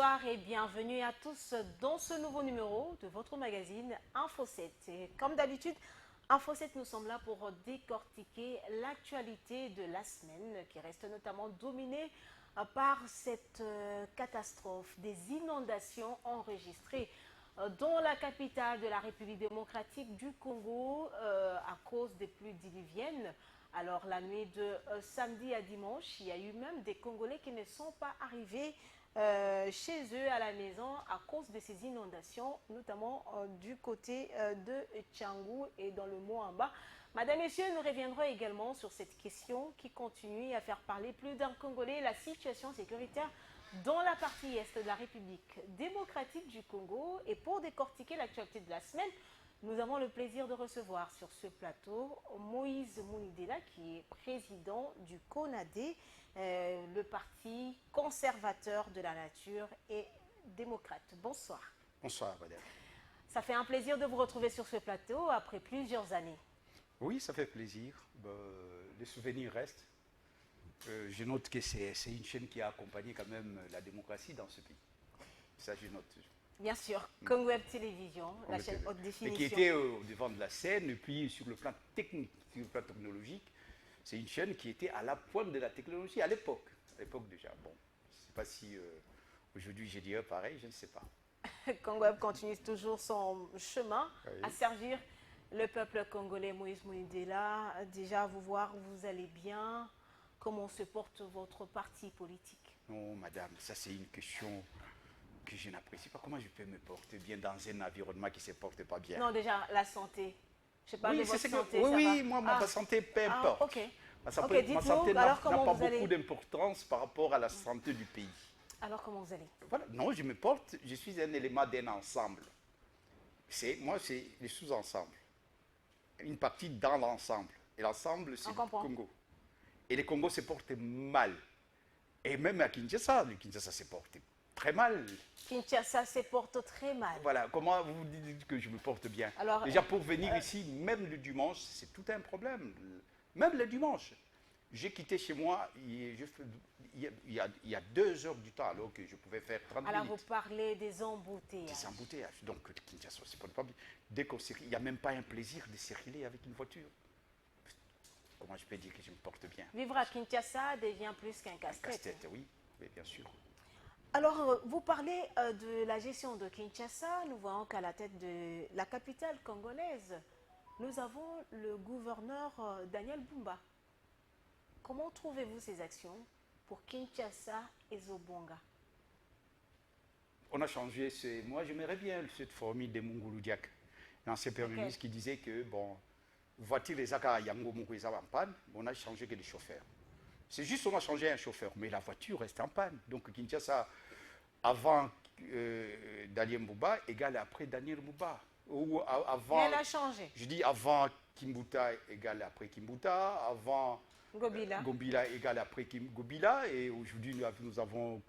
Bonsoir et bienvenue à tous dans ce nouveau numéro de votre magazine Info 7. Et comme d'habitude, Info 7, nous sommes là pour décortiquer l'actualité de la semaine qui reste notamment dominée par cette catastrophe des inondations enregistrées dans la capitale de la République démocratique du Congo à cause des pluies diluviennes. Alors la nuit de samedi à dimanche, il y a eu même des Congolais qui ne sont pas arrivés chez eux à la maison à cause de ces inondations, notamment du côté de Tchangou et dans le Moamba. Madame, Messieurs, nous reviendrons également sur cette question qui continue à faire parler plus d'un Congolais, la situation sécuritaire dans la partie est de la République démocratique du Congo. Et pour décortiquer l'actualité de la semaine, nous avons le plaisir de recevoir sur ce plateau Moïse Mounidela, qui est président du CONADE, le parti conservateur de la nature et démocrate. Bonsoir. Bonsoir, madame. Ça fait un plaisir de vous retrouver sur ce plateau après plusieurs années. Oui, ça fait plaisir. Les souvenirs restent. Je note que c'est une chaîne qui a accompagné quand même la démocratie dans ce pays. Ça, je note. Bien sûr, Congo Web Télévision, la chaîne haute définition. Mais qui était au devant de la scène, et puis sur le plan technique, sur le plan technologique, c'est une chaîne qui était à la pointe de la technologie à l'époque. À l'époque déjà. Bon, je ne sais pas si aujourd'hui j'ai dit pareil, je ne sais pas. Congo Web continue toujours son chemin à servir le peuple congolais. Moïse Mounidela, déjà vous voir, vous allez bien. Comment se porte votre parti politique? Non, madame, ça c'est une question que je n'apprécie pas. Comment je peux me porter bien dans un environnement qui ne se porte pas bien? Non, déjà, la santé. Je parle de votre santé, oui, moi, ma santé, peu importe. Ok. Ma santé n'a pas beaucoup d'importance par rapport à la santé du pays. Alors, comment vous allez? Voilà. Non, je me porte, je suis un élément d'un ensemble. Moi, c'est les sous-ensembles. Une partie dans l'ensemble. Et l'ensemble, c'est le Congo. Et le Congo se porte mal. Et même à Kinshasa, le Kinshasa se porte très mal. Kinshasa se porte très mal. Voilà, comment vous dites que je me porte bien? Alors, déjà, pour venir ici, même le dimanche, c'est tout un problème. Même le dimanche. J'ai quitté chez moi il y a 2 heures du temps, alors que je pouvais faire 30 minutes. Alors, vous parlez des embouteillages. Des embouteillages. Donc, Kinshasa, c'est pas bien. Dès qu'on circule, il n'y a même pas un plaisir de circuler avec une voiture. Comment je peux dire que je me porte bien? Vivre à Kinshasa devient plus qu'un casse-tête. Un casse-tête, oui, bien sûr. Alors, vous parlez de la gestion de Kinshasa. Nous voyons qu'à la tête de la capitale congolaise, nous avons le gouverneur Daniel Bumba. Comment trouvez-vous ces actions pour Kinshasa et Zobonga? On a changé. Moi, j'aimerais bien cette formule de Mungulu Diak, l'ancien premier ministre qui disait que, bon, voiture les Aka Yango Mungoueza en panne, on a changé que les chauffeurs. C'est juste qu'on a changé un chauffeur, mais la voiture reste en panne. Donc Kinshasa, avant Daniel Mbuba, égale après Daniel Mbuba. Ou avant, elle a changé. Je dis avant Kimbuta, égale après Kimbuta. Avant Gobila, égale après Gobila. Et aujourd'hui, nous avons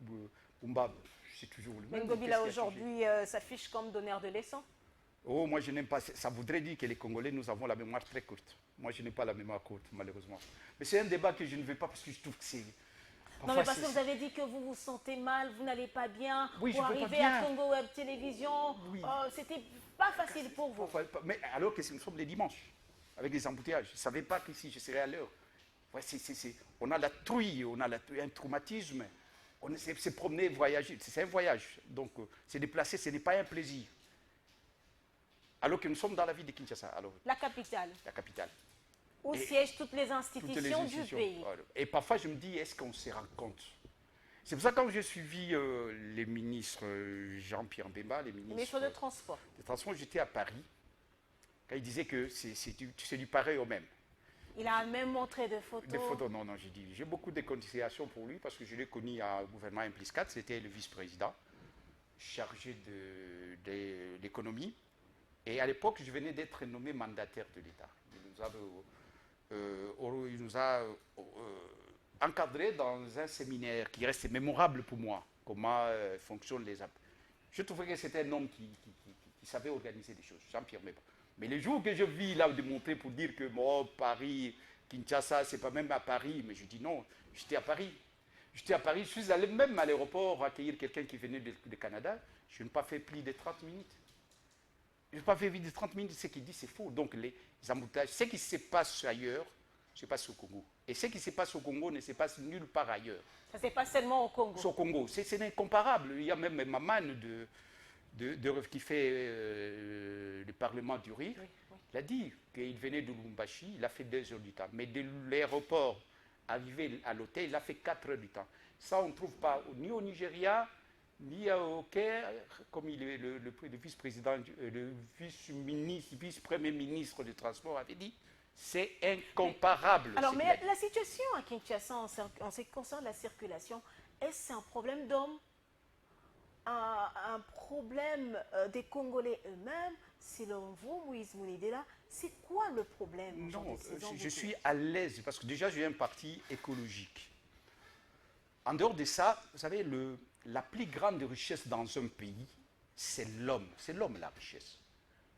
Mbuba, c'est toujours le même. Mais Gobila aujourd'hui s'affiche comme donneur de leçons. Oh, moi je n'aime pas. Ça voudrait dire que les Congolais, nous avons la mémoire très courte. Moi, je n'ai pas la mémoire courte, malheureusement. Mais c'est un débat que je ne veux pas parce que je trouve que c'est... Non, mais parce que vous avez dit que vous vous sentez mal, vous n'allez pas bien. Oui, pour arriver à Congo Web Télévision, oui. C'était pas facile pour vous. Mais alors que nous sommes les dimanches, avec les embouteillages. Je ne savais pas qu'ici je serais à l'heure. Ouais, on a la trouille, on a un traumatisme. On s'est promené, voyager. C'est un voyage. Donc, se déplacer, ce n'est pas un plaisir. Alors que nous sommes dans la ville de Kinshasa. Alors, la capitale. La capitale. Où siègent toutes les institutions du pays. Et parfois, je me dis, est-ce qu'on se rend compte? C'est pour ça que quand j'ai suivi les ministres Jean-Pierre Bemba, les ministres de Transport. De Transport, j'étais à Paris, quand il disait que c'est du pareil au même. Il a même montré des photos. Des photos, non, j'ai beaucoup de considération pour lui, parce que je l'ai connu à gouvernement M+4, c'était le vice-président, chargé de l'économie. Et à l'époque, je venais d'être nommé mandataire de l'État. Il nous a encadré dans un séminaire qui reste mémorable pour moi, comment fonctionnent les impôts. Je trouvais que c'était un homme qui savait organiser des choses, Jean-Pierre Bemba. Mais le jour que je vis là démontrer pour dire que bon, Paris, Kinshasa, c'est pas même à Paris, mais je dis non, j'étais à Paris. J'étais à Paris, je suis allé même à l'aéroport accueillir quelqu'un qui venait du Canada. Je n'ai pas fait plus de 30 minutes. Je n'ai pas fait plus de 30 minutes. Ce qu'il dit, c'est faux. Donc, les embouteillages, ce qui se passe ailleurs, se passe au Congo. Et ce qui se passe au Congo ne se passe nulle part ailleurs. Ça ne se passe seulement au Congo. Au Congo, c'est incomparable. Il y a même Maman qui fait le Parlement du Rire. Oui, oui. Il a dit qu'il venait de Lubumbashi, il a fait 2 heures du temps. Mais de l'aéroport arrivé à l'hôtel, il a fait 4 heures du temps. Ça, on ne trouve pas ni au Nigeria, ni au Caire, comme il est le vice-président, le vice-premier ministre du transport avait dit. C'est incomparable. Alors, mais la situation à Kinshasa en ce qui concerne la circulation, est-ce un problème d'hommes, un problème des Congolais eux-mêmes? Selon vous, Moïse Mounidela, c'est quoi le problème? Non, je suis à l'aise parce que déjà j'ai un parti écologique. En dehors de ça, vous savez, la plus grande richesse dans un pays, c'est l'homme. C'est l'homme la richesse.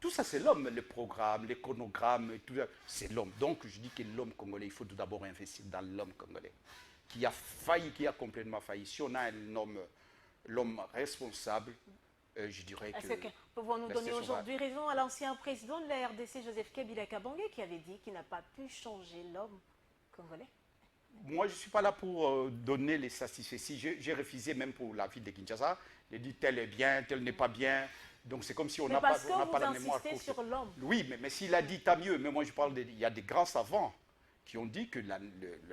Tout ça, c'est l'homme, le programme, l'éconogramme, tout ça, c'est l'homme. Donc, je dis que l'homme congolais, il faut tout d'abord investir dans l'homme congolais, qui a failli, qui a complètement failli. Si on a l'homme responsable, je dirais que... Est-ce que pouvons nous donner aujourd'hui raison à l'ancien président de la RDC, Joseph Kabila Kabange, qui avait dit qu'il n'a pas pu changer l'homme congolais? Moi, je ne suis pas là pour donner les statistiques. Si j'ai refusé même pour la ville de Kinshasa, j'ai dit tel est bien, tel n'est pas bien. Donc c'est comme si on n'a pas la mémoire courte. Sur l'homme. Oui, mais s'il a dit tant mieux. Mais moi je parle il y a des grands savants qui ont dit que la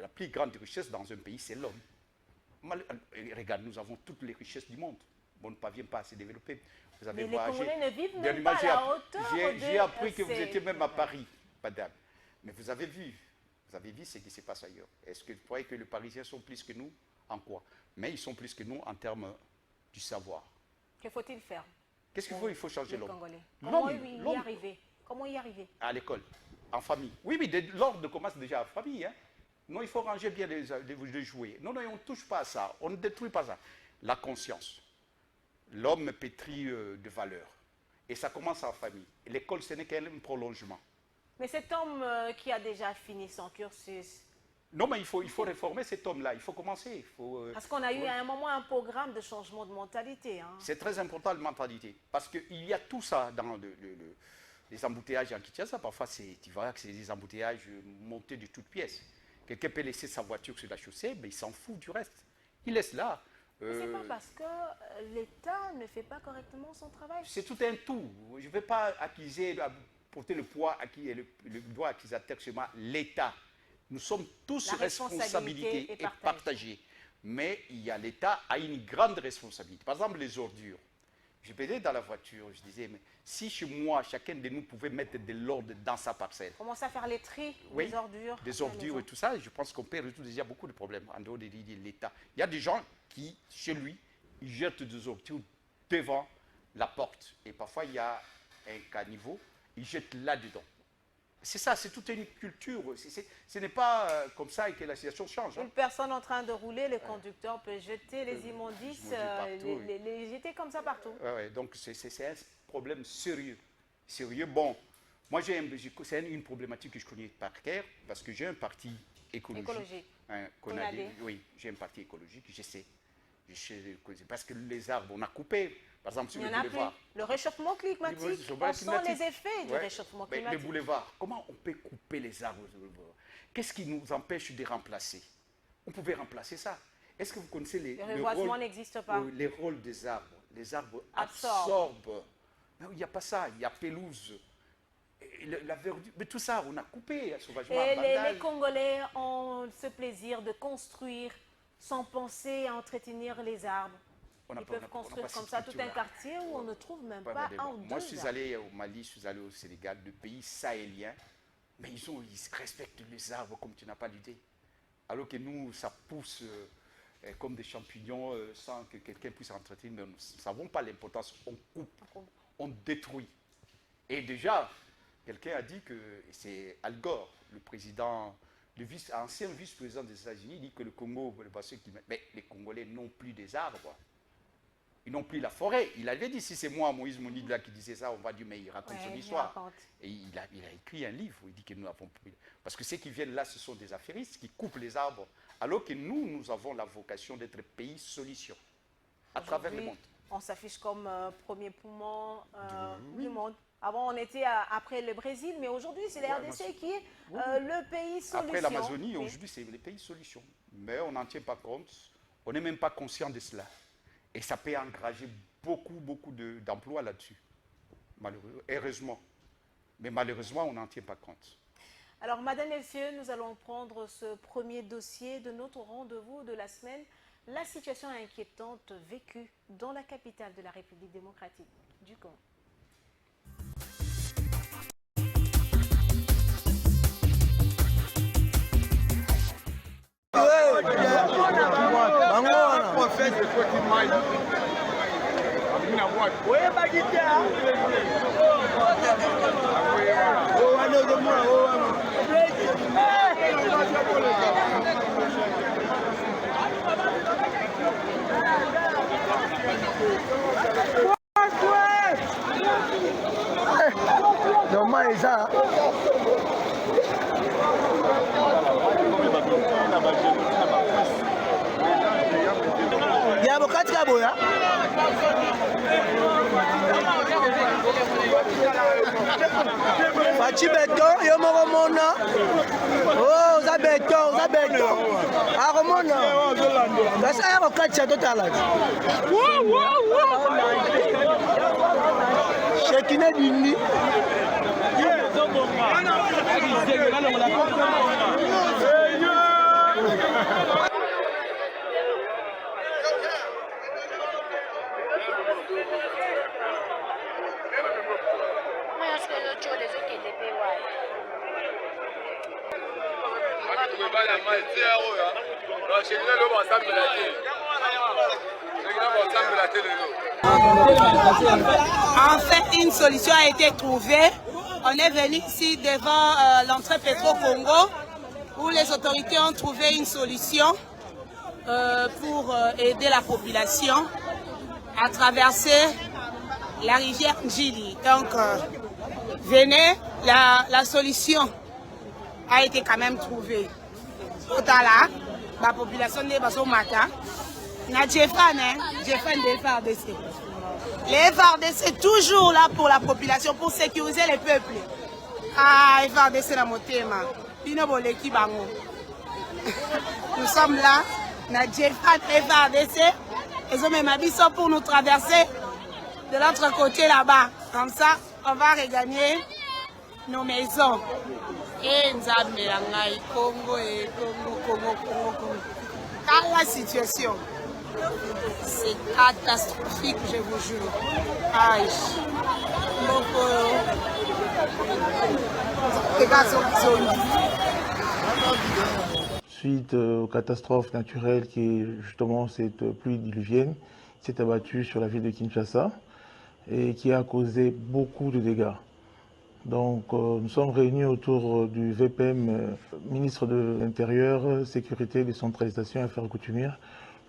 plus grande richesse dans un pays, c'est l'homme. Regarde, nous avons toutes les richesses du monde. On ne parvient pas à se développer. Vous avez mais voyagé. Les Congolais ne vivent même pas à la hauteur J'ai appris que vous étiez même à Paris, madame. Mais vous avez vu ce qui se passe ailleurs. Est-ce que vous croyez que les Parisiens sont plus que nous? En quoi? Mais ils sont plus que nous en termes du savoir. Que faut-il faire? Qu'est-ce qu'il faut? Il faut changer l'homme. Comment y arriver? À l'école, en famille. Oui, l'ordre commence déjà en famille. Hein. Non, il faut ranger bien les jouets. Non, on ne touche pas à ça. On ne détruit pas ça. La conscience. L'homme pétrit de valeurs. Et ça commence en famille. L'école, ce n'est qu'un prolongement. Mais cet homme qui a déjà fini son cursus... Non, mais il faut réformer cet homme-là. Il faut commencer. Parce qu'on a eu à un moment un programme de changement de mentalité. Hein. C'est très important, la mentalité. Parce qu'il y a tout ça dans les embouteillages en Kinshasa. Parfois, tu vois que c'est des embouteillages montés de toutes pièces. Quelqu'un peut laisser sa voiture sur la chaussée, mais il s'en fout du reste. Il laisse là. C'est pas parce que l'État ne fait pas correctement son travail. C'est tout un tout. Je ne vais pas porter le poids le doigt accusateur sur l'État. Nous sommes tous responsabilités et partagées. Mais l'État a une grande responsabilité. Par exemple, les ordures. Je pédais dans la voiture, je disais, mais si chez moi, chacun de nous pouvait mettre de l'ordre dans sa parcelle. Commencer à faire les tris, des ordures. Des ordures et tout ça, je pense qu'on peut résoudre déjà beaucoup de problèmes en dehors de l'État. Il y a des gens qui, chez lui, ils jettent des ordures devant la porte. Et parfois, il y a un caniveau, ils jettent là-dedans. C'est ça, c'est toute une culture. Ce n'est pas comme ça que la situation change. Une personne en train de rouler, le conducteur peut jeter les immondices, les jeter comme ça partout. Ouais, donc c'est un problème sérieux. Bon, moi c'est une problématique que je connais par cœur parce que j'ai un parti écologique. Oui, j'ai un parti écologique, je sais. Parce que les arbres, on a coupé. Par exemple, sur le boulevard. Le réchauffement climatique, on sent les effets du réchauffement climatique. Le boulevard, comment on peut couper les arbres? Qu'est-ce qui nous empêche de remplacer? On pouvait remplacer ça. Est-ce que vous connaissez le reboisement n'existe pas. Les rôles des arbres? Les arbres absorbent. Non, il n'y a pas ça. Il y a pelouse. La verdure, mais tout ça, on a coupé sauvagement. Et les Congolais ont ce plaisir de construire sans penser à entretenir les arbres. Ils peuvent construire comme ça tout un quartier où on ne trouve même pas un ou deux. Moi, je suis allé au Mali, je suis allé au Sénégal, de pays sahéliens, mais ils respectent les arbres comme tu n'as pas l'idée. Alors que nous, ça pousse comme des champignons sans que quelqu'un puisse entretenir, mais nous ne savons pas l'importance. On coupe, on détruit. Et déjà, quelqu'un a dit que, c'est Al Gore, le président, ancien vice-président des États-Unis, dit que le Congo, mais les Congolais n'ont plus des arbres. Ils n'ont plus la forêt. Il avait dit, si c'est moi, Moïse Mounidela, qui disait ça, on va dire, mais il raconte son histoire. Et il a écrit un livre où il dit que nous n'avons plus. Parce que ceux qui viennent là, ce sont des affairistes qui coupent les arbres Alors que nous avons la vocation d'être pays solution à travers le monde. On s'affiche comme premier poumon du monde. Avant, on était après le Brésil, mais aujourd'hui, c'est la RDC qui est le pays solution. Après l'Amazonie, aujourd'hui, c'est le pays solution. Mais on n'en tient pas compte. On n'est même pas conscient de cela. Et ça peut engager beaucoup d'emplois là-dessus. Malheureusement, heureusement. Mais malheureusement, on n'en tient pas compte. Alors, madame et messieurs, nous allons prendre ce premier dossier de notre rendez-vous de la semaine. La situation inquiétante vécue dans la capitale de la République démocratique du Congo. En fait, une solution a été trouvée. On est venu ici devant l'entrée Petro-Congo où les autorités ont trouvé une solution pour aider la population à traverser la rivière Njili. Donc, venez, la solution a été quand même trouvée. Là, la population de Basomata, na Jeffan des FARDC. Les FARDC toujours là pour la population, pour sécuriser les peuples. Ah, les FARDC na motema. Nous sommes là, na Jeffan des FARDC. Ils ont même habillé pour nous traverser de l'autre côté là-bas. Comme ça, on va regagner nos maisons. Et Nzambe Langai, Congo et Congo. Dans la situation, c'est catastrophique, je vous jure. Aïe. Suite aux catastrophes naturelles qui est justement cette pluie diluvienne qui s'est abattue sur la ville de Kinshasa et qui a causé beaucoup de dégâts. Donc nous sommes réunis autour du VPM, ministre de l'Intérieur, Sécurité, Décentralisation et Affaires coutumières,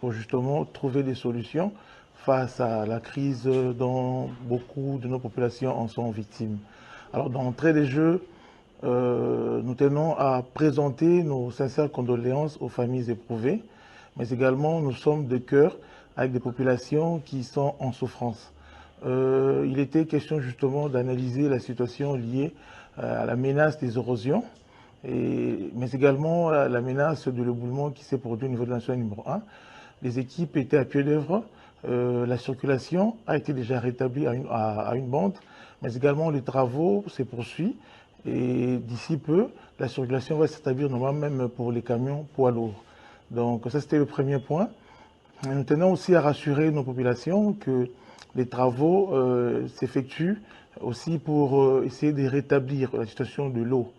pour justement trouver des solutions face à la crise dont beaucoup de nos populations en sont victimes. Alors d'entrée des jeux, nous tenons à présenter nos sincères condoléances aux familles éprouvées, mais également nous sommes de cœur avec des populations qui sont en souffrance. Il était question justement d'analyser la situation liée à la menace des érosions, mais également à la menace de l'éboulement qui s'est produit au niveau de la nationale numéro 1. Les équipes étaient à pied d'œuvre, la circulation a été déjà rétablie à une bande, mais également les travaux se poursuivent et d'ici peu, la circulation va s'établir normalement même pour les camions poids lourds. Donc ça c'était le premier point. Nous tenons aussi à rassurer nos populations que les travaux s'effectuent aussi pour essayer de rétablir la situation de l'eau.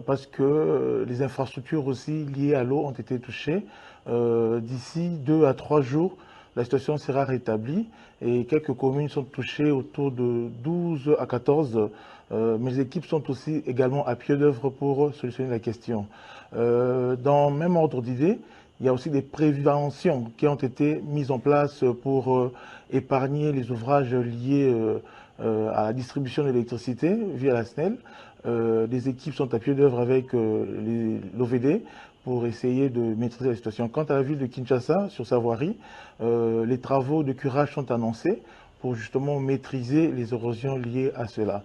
Parce que les infrastructures aussi liées à l'eau ont été touchées. D'ici 2 à 3 jours, la situation sera rétablie et quelques communes sont touchées autour de 12 à 14. Mais les équipes sont aussi également à pied d'œuvre pour solutionner la question. Dans le même ordre d'idée, il y a aussi des préventions qui ont été mises en place pour épargner les ouvrages liés à la distribution de l'électricité via la SNEL. Des équipes sont à pied d'œuvre avec l'OVD pour essayer de maîtriser la situation. Quant à la ville de Kinshasa, sur sa voirie, les travaux de curage sont annoncés pour justement maîtriser les érosions liées à cela.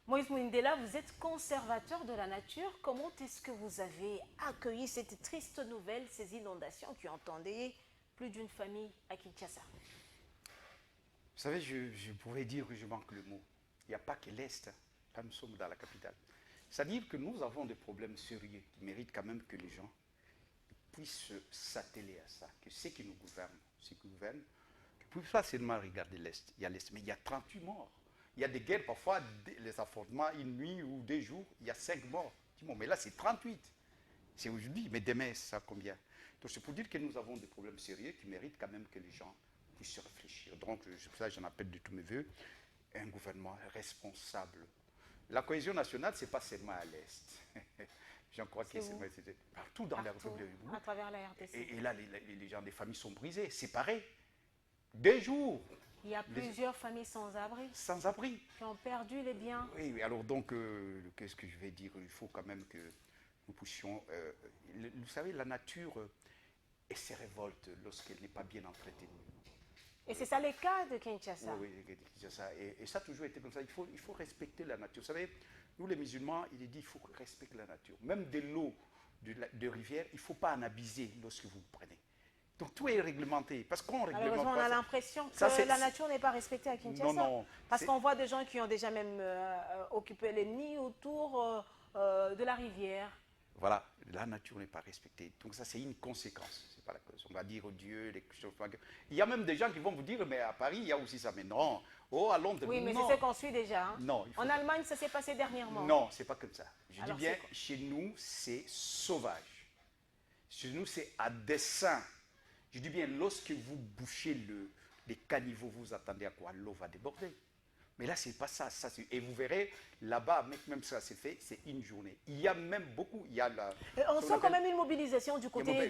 Moïse Mouindela, vous êtes conservateur de la nature. Comment est-ce que vous avez accueilli cette triste nouvelle, ces inondations qui ont endeuillé plus d'une famille à Kinshasa? Vous savez, je pourrais dire que je manque le mot. Il n'y a pas que l'Est. Là, nous sommes dans la capitale. C'est-à-dire que nous avons des problèmes sérieux qui méritent quand même que les gens puissent s'atteler à ça. Que ceux qui nous gouvernent, ne puissent pas seulement regarder l'Est. Il y a l'Est, mais il y a 38 morts. Il y a des guerres, parfois, les affrontements, une nuit ou 2 jours, il y a 5 morts. Dis-moi, mais là, c'est 38. C'est aujourd'hui, mais demain, c'est ça combien? Donc, c'est pour dire que nous avons des problèmes sérieux qui méritent quand même que les gens puissent réfléchir. Donc, c'est pour ça que j'en appelle de tous mes voeux un gouvernement responsable. La cohésion nationale, ce n'est pas seulement à l'Est. J'en crois que c'est partout dans la République. À travers la RDC. Et là, les gens des familles sont brisés, séparés. 2 jours. Il y a plusieurs familles sans abri. Sans abri. Qui ont perdu les biens. Oui, alors donc, qu'est-ce que je vais dire? Il faut quand même que nous puissions... vous savez, la nature, elle se révolte lorsqu'elle n'est pas bien entretenue. Et c'est ça le cas de Kinshasa. Oui, Kinshasa. Et ça a toujours été comme ça. Il faut respecter la nature. Vous savez, nous les musulmans, il est dit qu'il faut respecter la nature. Même de l'eau de rivière, il ne faut pas en abuser lorsque vous prenez. Donc tout est réglementé. Parce qu'on réglemente. Malheureusement, on a l'impression que la nature n'est pas respectée à Kinshasa. Non. Parce qu'on voit des gens qui ont déjà même occupé les nids autour de la rivière. Voilà, la nature n'est pas respectée. Donc ça, c'est une conséquence. C'est pas la cause. On va dire au Dieu, les choses. Il y a même des gens qui vont vous dire, mais à Paris, il y a aussi ça. Mais non. Oh, à Londres, oui, mais non. c'est ce qu'on suit déjà. Hein. Non. En Allemagne, ça s'est passé dernièrement. Non, c'est pas comme ça. Je Alors, dis bien, chez nous, c'est sauvage. Chez nous, c'est à dessein. Je dis bien, lorsque vous bouchez les caniveaux, vous attendez à quoi? L'eau va déborder. Mais là, c'est pas ça. Et vous verrez, là-bas, même ça c'est fait, c'est une journée. Il y a même beaucoup. On sent quand même une mobilisation du côté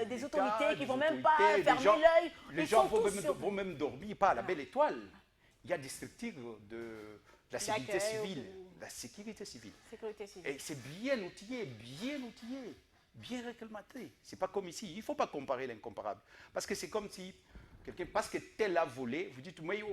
des autorités qui ne vont même pas fermer l'œil. Les gens vont même dormir, pas à la belle étoile. Il y a des structures de la sécurité civile. La sécurité civile. Et c'est bien outillé, bien réglementé. Ce n'est pas comme ici. Il ne faut pas comparer l'incomparable. Parce que c'est comme si quelqu'un, parce que tel a volé, vous dites, mais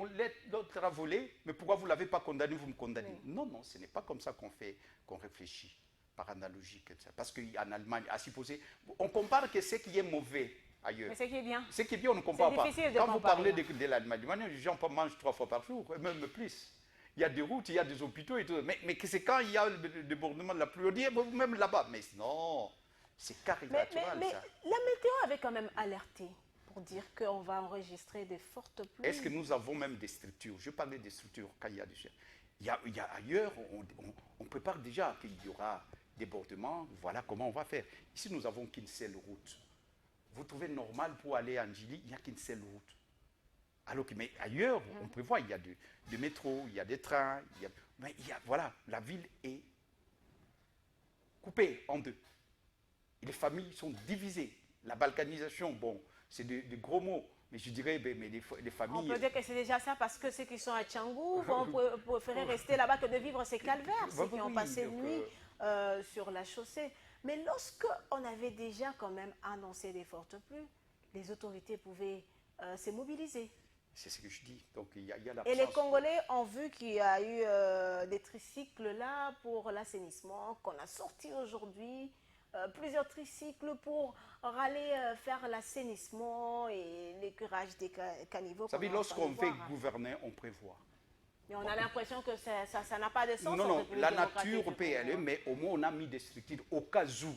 l'autre a volé, mais pourquoi vous ne l'avez pas condamné, vous me condamnez? Oui. Non, ce n'est pas comme ça qu'on réfléchit, par analogie. Parce qu'en Allemagne, à supposer, on compare que ce qui est mauvais ailleurs. Mais ce qui est bien. Ce qui est bien, on ne compare pas. Quand vous parlez de l'Allemagne, les gens mangent 3 fois par jour, même plus. Il y a des routes, il y a des hôpitaux et tout. Mais c'est quand il y a le débordement de la pluie, on dit, même là-bas. Mais non, c'est caricatural. Mais la météo avait quand même alerté pour dire qu'on va enregistrer des fortes pluies. Est-ce que nous avons même des structures? Je parlais des structures quand il y a des... Il y a ailleurs, on prépare déjà qu'il y aura débordement, voilà comment on va faire. Ici, nous n'avons qu'une seule route. Vous trouvez normal pour aller en Djili, il n'y a qu'une seule route. Alors que, mais ailleurs, on prévoit, il y a du métro, il y a des trains, voilà, la ville est coupée en 2. Et les familles sont divisées. La balkanisation, bon, c'est des gros mots, mais je dirais, mais les familles... On peut dire que c'est déjà ça, parce que ceux qui sont à Tchangou vont préférer rester là-bas que de vivre ces calvaires, ceux qui ont passé une nuit sur la chaussée. Mais lorsqu'on avait déjà quand même annoncé des fortes pluies, les autorités pouvaient se mobiliser. C'est ce que je dis. Donc, il y a et les Congolais ont vu qu'il y a eu des tricycles là pour l'assainissement qu'on a sorti aujourd'hui. Plusieurs tricycles pour aller faire l'assainissement et l'écurage des caniveaux. Vous savez, lorsqu'on veut gouverner, on prévoit. Mais on a l'impression que ça n'a pas de sens. Non, la nature peut aller, mais au moins on a mis des structures au cas où.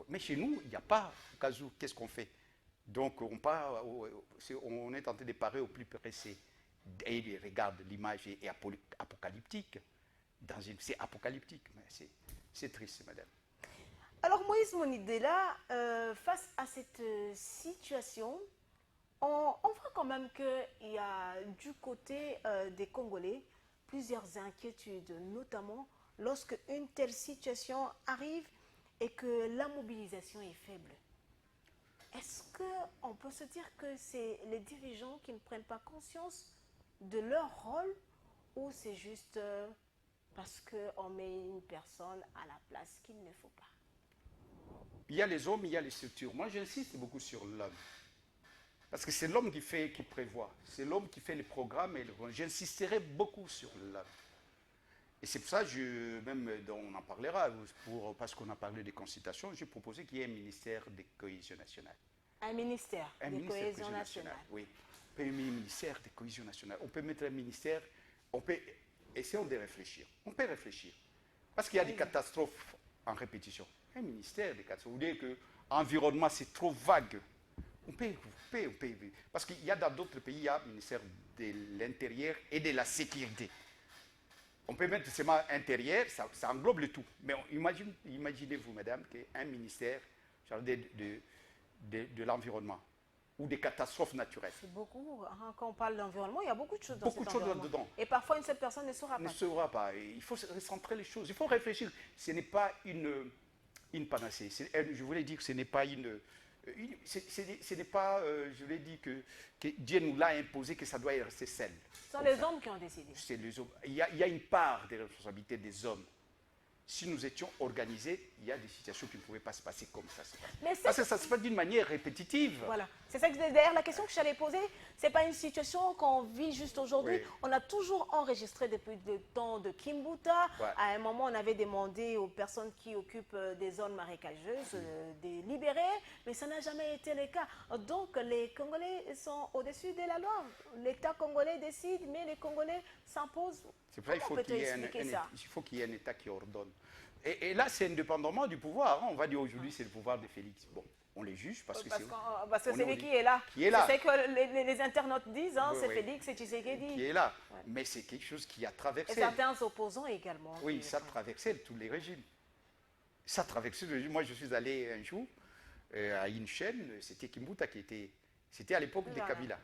Mais chez nous, il n'y a pas au cas où. Qu'est-ce qu'on fait? Donc on est tenté de parer au plus pressé. Et regarde, l'image est apocalyptique. C'est apocalyptique, mais c'est triste, madame. Alors Moïse Monidela, face à cette situation, on voit quand même qu'il y a du côté des Congolais plusieurs inquiétudes, notamment lorsque une telle situation arrive et que la mobilisation est faible. Est-ce qu'on peut se dire que c'est les dirigeants qui ne prennent pas conscience de leur rôle ou c'est juste parce qu'on met une personne à la place qu'il ne faut pas? Il y a les hommes, il y a les structures. Moi, j'insiste beaucoup sur l'homme. Parce que c'est l'homme qui prévoit. C'est l'homme qui fait les programmes. J'insisterai beaucoup sur l'homme. Et c'est pour ça, on en parlera, parce qu'on a parlé des consultations, j'ai proposé qu'il y ait un ministère de cohésion nationale. Un ministère de cohésion nationale. Oui, un ministère de cohésion nationale. On peut mettre un ministère, essayons de réfléchir. On peut réfléchir. Parce qu'il y a des catastrophes en répétition. Un ministère de catastrophes. Vous dites que l'environnement, c'est trop vague. On peut. Parce qu'il y a dans d'autres pays, il y a un ministère de l'Intérieur et de la Sécurité. On peut mettre seulement intérieur, ça englobe le tout. Mais imaginez-vous, madame, qu'un ministère de l'environnement ou des catastrophes naturelles. C'est beaucoup. Quand on parle d'environnement, il y a beaucoup de choses dans Beaucoup de choses dedans. Et parfois, une seule personne ne saura pas. Ne saura pas. Il faut recentrer les choses. Il faut réfléchir. Ce n'est pas une panacée. Je voulais dire que ce n'est pas ce n'est pas, je voulais dire que Dieu nous l'a imposé, que ça doit rester seul. Ce sont les hommes qui ont décidé. C'est les hommes. Il y a une part des responsabilités des hommes. Si nous étions organisés, il y a des situations qui ne pouvaient pas se passer comme ça se passe. Parce que ça se passe d'une manière répétitive. Voilà. C'est ça que d'ailleurs la question que j'allais poser, ce n'est pas une situation qu'on vit juste aujourd'hui. Oui. On a toujours enregistré depuis le temps de Kimbuta. Ouais. À un moment, on avait demandé aux personnes qui occupent des zones marécageuses de libérer, mais ça n'a jamais été le cas. Donc les Congolais sont au-dessus de la loi. L'État congolais décide, mais les Congolais s'imposent. C'est pour ça qu'il faut qu'il y ait un État qui ordonne. Et là, c'est indépendamment du pouvoir. Hein. On va dire aujourd'hui, c'est le pouvoir de Félix. Bon, on les juge parce que c'est lui qui est là. Qui est là. C'est ce que les internautes disent, hein, Oui, c'est oui. Félix et Tshisekedi. Qui est là. Ouais. Mais c'est quelque chose qui a traversé. Et certains opposants également. Oui, ça a traversé tous les régimes. Ça a traversé les régimes. Moi, je suis allé un jour à une chaîne, c'était Kimbuta c'était à l'époque de Kabila.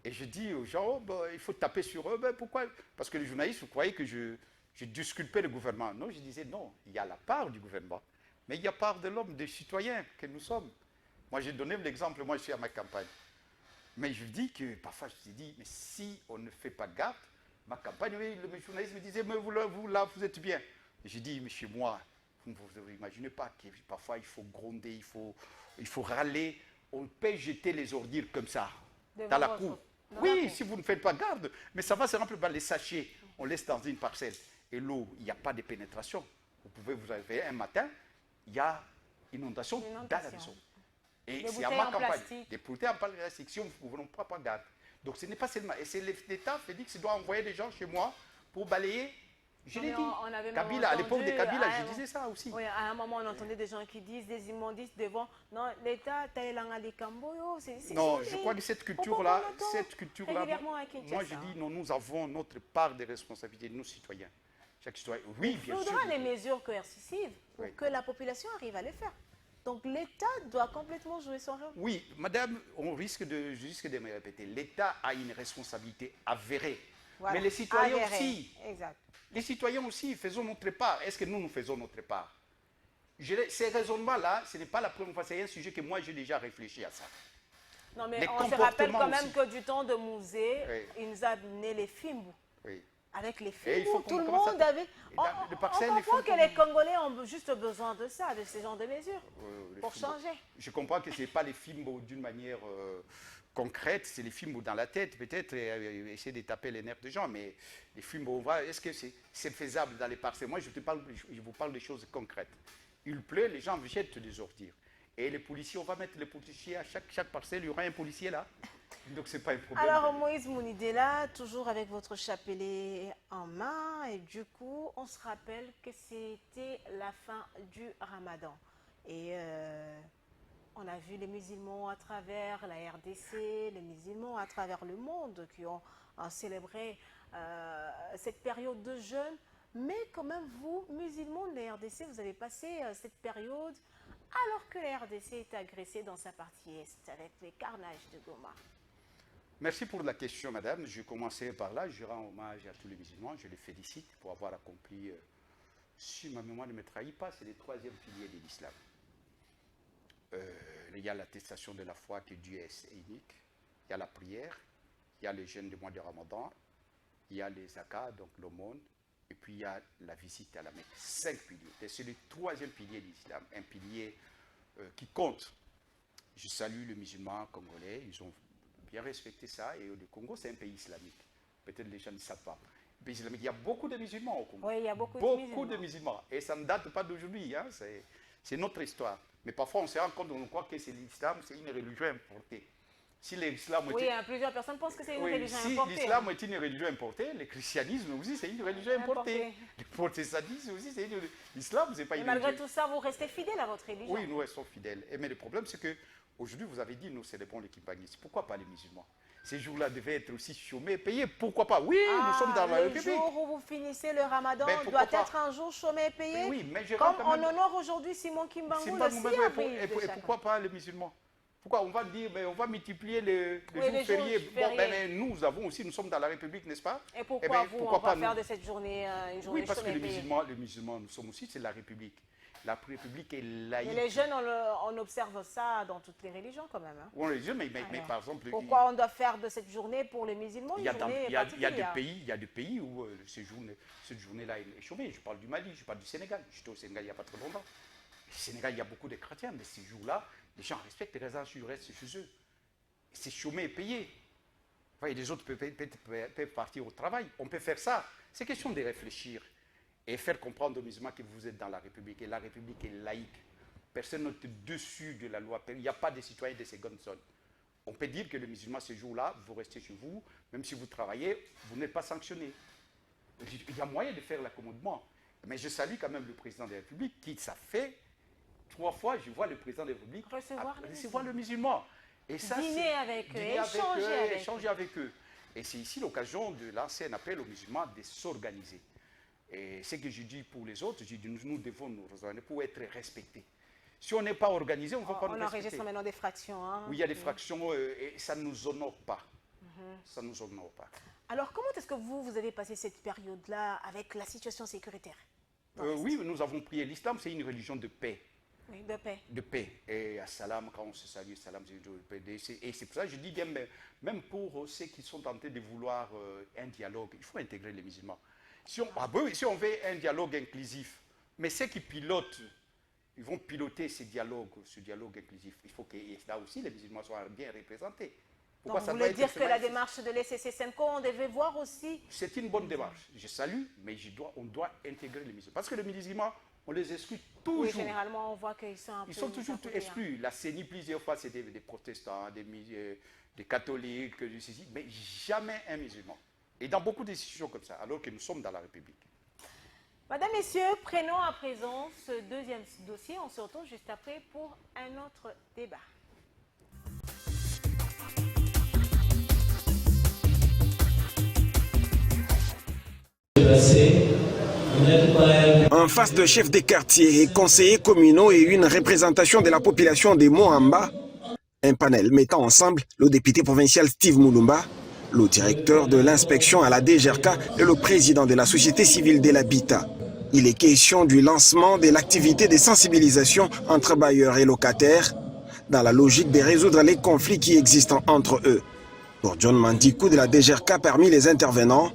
Et je dis aux gens, il faut taper sur eux. Pourquoi? Parce que les journalistes croyaient que je disculpais le gouvernement. Non, je disais non, il y a la part du gouvernement, mais il y a la part de l'homme, des citoyens que nous sommes. Moi, j'ai donné l'exemple, moi je suis à ma campagne. Mais je dis que parfois je me dis, mais si on ne fait pas garde, ma campagne, oui, le journaliste me disait, mais vous là, vous êtes bien. J'ai dit, mais chez moi, vous n'imaginez pas que parfois il faut gronder, il faut râler, on peut jeter les ordures comme ça, dans la cour. Oui, si vous ne faites pas garde, mais ça va se remplir par les sachets. On laisse dans une parcelle. Et l'eau, il n'y a pas de pénétration. Vous arriver un matin, il y a inondation dans la maison. Et c'est à ma campagne. Des bouteilles en plastique, si on ne prend pas garde. Donc ce n'est pas seulement. Et c'est l'État, Félix, doit envoyer des gens chez moi pour balayer. Je l'ai dit. Kabila, à l'époque de Kabila, je disais ça aussi. Oui, à un moment, on entendait des gens qui disent, des immondices devant. Non, l'État, non, je crois que cette culture-là, moi je dis, non, nous avons notre part de responsabilité, nous citoyens. Chaque citoyen, oui, bien sûr. Il faudra les mesures coercitives pour que la population arrive à les faire. Donc l'État doit complètement jouer son rôle. Oui, madame, je risque de me répéter. L'État a une responsabilité avérée. Voilà. Mais les citoyens aussi. Exact. Les citoyens aussi, faisons notre part. Est-ce que nous faisons notre part? Ces raisonnements-là, ce n'est pas la première fois, c'est un sujet que moi j'ai déjà réfléchi à ça. Non, mais on se rappelle quand même que du temps de Mouzé, il nous a donné les Fimbu. Oui. Avec les Fimbu, tout le monde avait... On comprend que les Congolais ont juste besoin de ça, de ce genre de mesures, pour changer. Je comprends que ce n'est pas les Fimbu d'une manière concrète, c'est les Fimbu dans la tête, peut-être, essayer de taper les nerfs des gens, mais les Fimbu, est-ce que c'est faisable dans les parcelles? Moi, je vous parle des choses concrètes. Il pleut, les gens jettent des ordures. Et les policiers, on va mettre les policiers à chaque parcelle, il y aura un policier là. Donc ce n'est pas un problème. Alors Moïse Monidela, toujours avec votre chapelet en main, et du coup, on se rappelle que c'était la fin du Ramadan. Et on a vu les musulmans à travers la RDC, les musulmans à travers le monde qui ont célébré cette période de jeûne. Mais quand même, vous, musulmans de la RDC, vous avez passé cette période alors que la RDC est agressée dans sa partie est avec les carnages de Goma. Merci pour la question, madame. Je commencerai par là. Je rends hommage à tous les musulmans. Je les félicite pour avoir accompli, si ma mémoire ne me trahit pas, c'est le 3e pilier de l'islam. Il y a l'attestation de la foi que Dieu est unique. Il y a la prière. Il y a les jeûnes du mois de Ramadan. Il y a les zakats, donc l'aumône. Et puis il y a la visite à la Mecque. 5 piliers. C'est le 3e pilier de l'islam. Un pilier qui compte. Je salue les musulmans congolais. Ils ont bien respecté ça. Et le Congo, c'est un pays islamique. Peut-être les gens ne savent pas. Un pays islamique. Il y a beaucoup de musulmans au Congo. Oui, il y a beaucoup de musulmans. Et ça ne date pas d'aujourd'hui. Hein. C'est notre histoire. Mais parfois, on se rend compte, on croit que c'est l'islam, c'est une religion importée. Si l'islam oui, plusieurs personnes pensent que c'est une religion importée. Si l'islam est une religion importée, le christianisme aussi, c'est une religion importée. Le protestantisme aussi, c'est une religion. L'islam, c'est pas une religion. Malgré tout ça, vous restez fidèle à votre religion. Oui, nous restons fidèles. Mais le problème, c'est qu'aujourd'hui, vous avez dit, nous célébrons le Kimpangis. Pourquoi pas les musulmans? Ces jours-là devaient être aussi chômés, payés. Pourquoi pas? Oui, nous sommes dans la République. Le jour où vous finissez le ramadan doit être un jour chômé et payé. Oui, mais je comme on honore aujourd'hui Simon Kimbangu le 6 avril. Et pourquoi pas les musulmans? Pourquoi on va dire, mais on va multiplier les jours fériés? Bon, mais nous sommes dans la République, n'est-ce pas? Et pourquoi on va faire de cette journée une journée? Oui, parce que les musulmans, nous sommes aussi, c'est la République. La République est laïque. Mais les jeunes, on observe ça dans toutes les religions quand même. Hein. Oui, mais par exemple... Pourquoi on doit faire de cette journée pour les musulmans une journée particulière? Il y a des pays où cette journée-là est chômée. Je parle du Mali, je parle du Sénégal. J'étais au Sénégal il n'y a pas très longtemps. Au Sénégal, il y a beaucoup de chrétiens, mais ces jours-là, les gens respectent les raisons, ils restent chez eux. C'est chômé et payé. Voyez, les autres peuvent partir au travail. On peut faire ça. C'est question de réfléchir et faire comprendre aux musulmans que vous êtes dans la République. Et la République est laïque. Personne n'est au-dessus de la loi. Il n'y a pas de citoyens de seconde zone. On peut dire que les musulmans, ce jour-là, vous restez chez vous, même si vous travaillez, vous n'êtes pas sanctionné. Il y a moyen de faire l'accommodement. Mais je salue quand même le président de la République qui, ça fait 3 fois, je vois le président de la République recevoir le musulman. Et ça, dîner avec eux, échanger avec eux. Et c'est ici l'occasion de lancer un appel aux musulmans de s'organiser. Et ce que je dis pour les autres, je dis nous devons nous organiser pour être respectés. Si on n'est pas organisé, on ne va pas nous respecter. On enregistre maintenant des fractions. Hein? Oui, il y a des fractions et ça ne nous honore pas. Ça ne nous honore pas. Alors, comment est-ce que vous avez passé cette période-là avec la situation sécuritaire? Oui, nous avons prié. L'islam, c'est une religion de paix. Oui, de paix. De paix. Et à salam, quand on se salue, salam, c'est de paix. Et c'est pour ça que je dis bien, même pour ceux qui sont tentés de vouloir un dialogue, il faut intégrer les musulmans. Si on veut un dialogue inclusif, mais ceux qui pilotent, ils vont piloter ce dialogue inclusif. Il faut que là aussi les musulmans soient bien représentés. Donc, vous voulez dire que la démarche de l'ECC-SENCO, on devait voir aussi... C'est une bonne démarche. Je salue, mais on doit intégrer les musulmans. Parce que les musulmans, on les exclut toujours. Oui, généralement, on voit qu'ils sont un peu... Ils sont toujours exclus. La CENI, plusieurs fois, c'était des protestants, des catholiques, mais jamais un musulman. Et dans beaucoup de décisions comme ça, alors que nous sommes dans la République. Madame, Messieurs, prenons à présent ce deuxième dossier. On se retrouve juste après pour un autre débat. En face de chefs des quartiers et conseillers communaux et une représentation de la population des Moamba, un panel mettant ensemble le député provincial Steve Moulumba, le directeur de l'inspection à la DGRK et le président de la société civile de l'habitat. Il est question du lancement de l'activité de sensibilisation entre bailleurs et locataires dans la logique de résoudre les conflits qui existent entre eux. Pour John Mandikou de la DGRK, parmi les intervenants,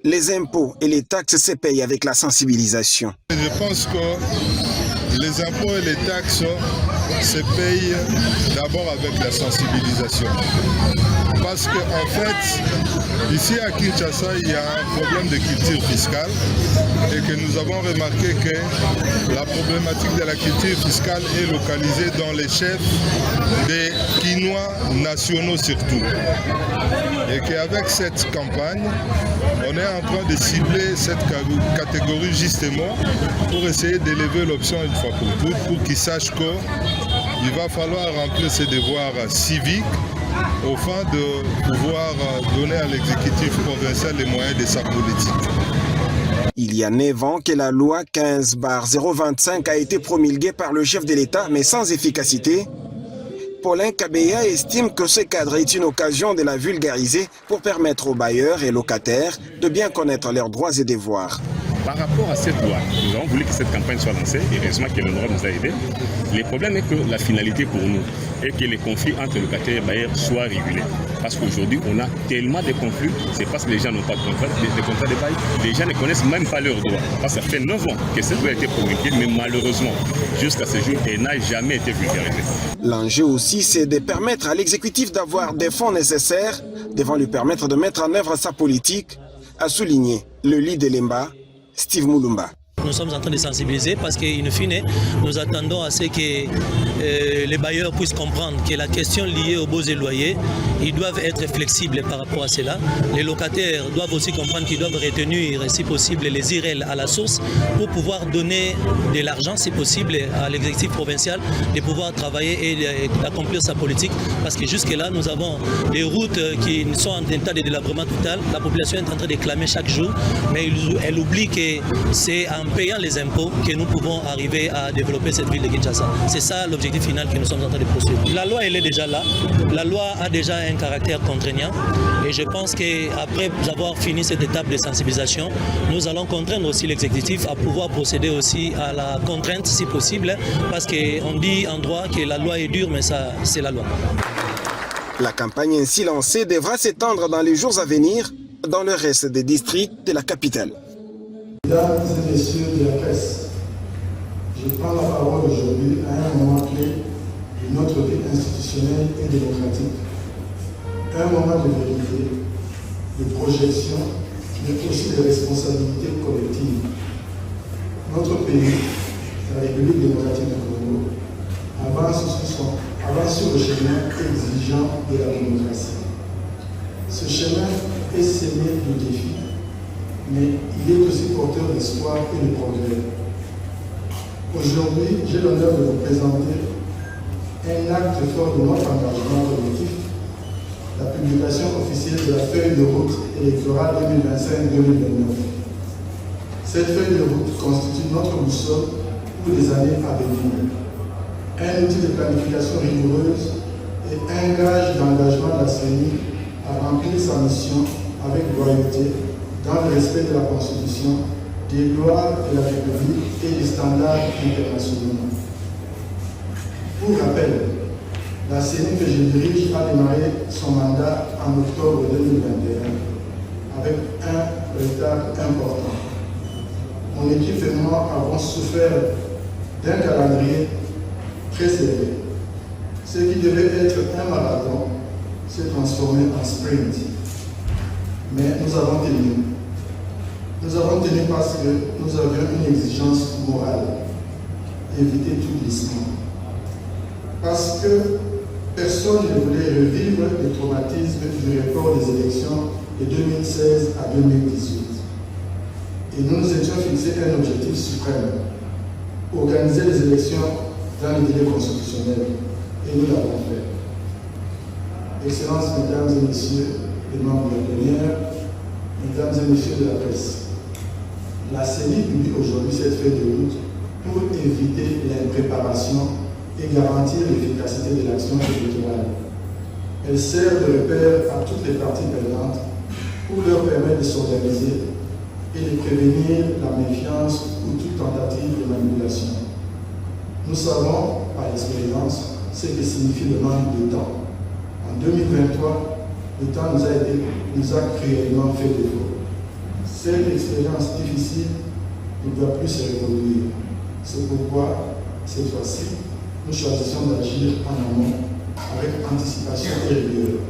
les impôts et les taxes se payent avec la sensibilisation. Je pense que les impôts et les taxes se payent d'abord avec la sensibilisation. Parce qu'en fait, ici à Kinshasa, il y a un problème de culture fiscale et que nous avons remarqué que la problématique de la culture fiscale est localisée dans les chefs des Kinois nationaux surtout. Et qu'avec cette campagne, on est en train de cibler cette catégorie justement pour essayer d'élever l'option une fois pour toutes, pour qu'ils sachent qu'il va falloir remplir ses devoirs civiques au fin de pouvoir donner à l'exécutif provincial les moyens de sa politique. Il y a 9 ans que la loi 15/025 a été promulguée par le chef de l'État, mais sans efficacité. Paulin Kabeya estime que ce cadre est une occasion de la vulgariser pour permettre aux bailleurs et locataires de bien connaître leurs droits et devoirs. Par rapport à cette loi, nous avons voulu que cette campagne soit lancée et heureusement que l'honorable nous a aidés. Le problème est que la finalité pour nous est que les conflits entre locataires et bailleurs soient régulés. Parce qu'aujourd'hui, on a tellement de conflits, c'est parce que les gens n'ont pas de contrat de bail, les gens ne connaissent même pas leurs droits. Parce que ça fait 9 ans que cette loi a été promulguée, mais malheureusement, jusqu'à ce jour, elle n'a jamais été vulgarisée. L'enjeu aussi, c'est de permettre à l'exécutif d'avoir des fonds nécessaires devant lui permettre de mettre en œuvre sa politique, a souligné le leader de l'EMBA, Steve Mulumba. Nous sommes en train de sensibiliser parce qu'in fine, nous attendons à ce que les bailleurs puissent comprendre que la question liée aux baux et loyers, ils doivent être flexibles par rapport à cela. Les locataires doivent aussi comprendre qu'ils doivent retenir, si possible, les IRL à la source pour pouvoir donner de l'argent, si possible, à l'exécutif provincial de pouvoir travailler et d'accomplir sa politique. Parce que jusque-là, nous avons des routes qui sont en état de délabrement total. La population est en train de clamer chaque jour, mais elle oublie que c'est en payant les impôts que nous pouvons arriver à développer cette ville de Kinshasa. C'est ça l'objectif final que nous sommes en train de poursuivre. La loi, elle est déjà là. La loi a déjà un caractère contraignant. Et je pense qu'après avoir fini cette étape de sensibilisation, nous allons contraindre aussi l'exécutif à pouvoir procéder aussi à la contrainte si possible. Parce qu'on dit en droit que la loi est dure, mais ça, c'est la loi. La campagne ainsi lancée devra s'étendre dans les jours à venir dans le reste des districts de la capitale. Mesdames et messieurs de la presse, je prends la parole aujourd'hui à un moment clé de notre vie institutionnelle et démocratique. Un moment de vérité, de projection, mais aussi de responsabilité collective. Notre pays, la République démocratique du Congo, avance sur le chemin exigeant de la démocratie. Ce chemin est semé de défis, mais il est aussi porteur d'espoir et de progrès. Aujourd'hui, j'ai l'honneur de vous présenter un acte fort de notre engagement collectif, la publication officielle de la feuille de route électorale 2025-2029. Cette feuille de route constitue notre boussole pour les années à venir, un outil de planification rigoureuse et un gage d'engagement de la CENI à remplir sa mission avec loyauté, dans le respect de la Constitution, des lois de la République et des standards internationaux. Pour rappel, la CENI que je dirige a démarré son mandat en octobre 2021 avec un retard important. Mon équipe et moi avons souffert d'un calendrier très serré. Ce qui devait être un marathon s'est transformé en sprint. Mais nous avons tenu. Nous avons tenu parce que nous avions une exigence morale, éviter tout glissement. Parce que personne ne voulait revivre le traumatisme du report des élections de 2016 à 2018. Et nous nous étions fixé un objectif suprême, organiser les élections dans les délais constitutionnels. Et nous l'avons fait. Excellences, mesdames et messieurs les membres de la plénière, mesdames et messieurs de la presse, la CENI publie aujourd'hui cette feuille de route pour éviter l'impréparation et garantir l'efficacité de l'action électorale. Elle sert de repère à toutes les parties prenantes pour leur permettre de s'organiser et de prévenir la méfiance ou toute tentative de manipulation. Nous savons, par expérience, ce que signifie le manque de temps. En 2023, le temps nous a cruellement fait défaut. Cette expérience difficile ne doit plus se reproduire. C'est pourquoi, cette fois-ci, nous choisissons d'agir en amont, avec anticipation et rigueur.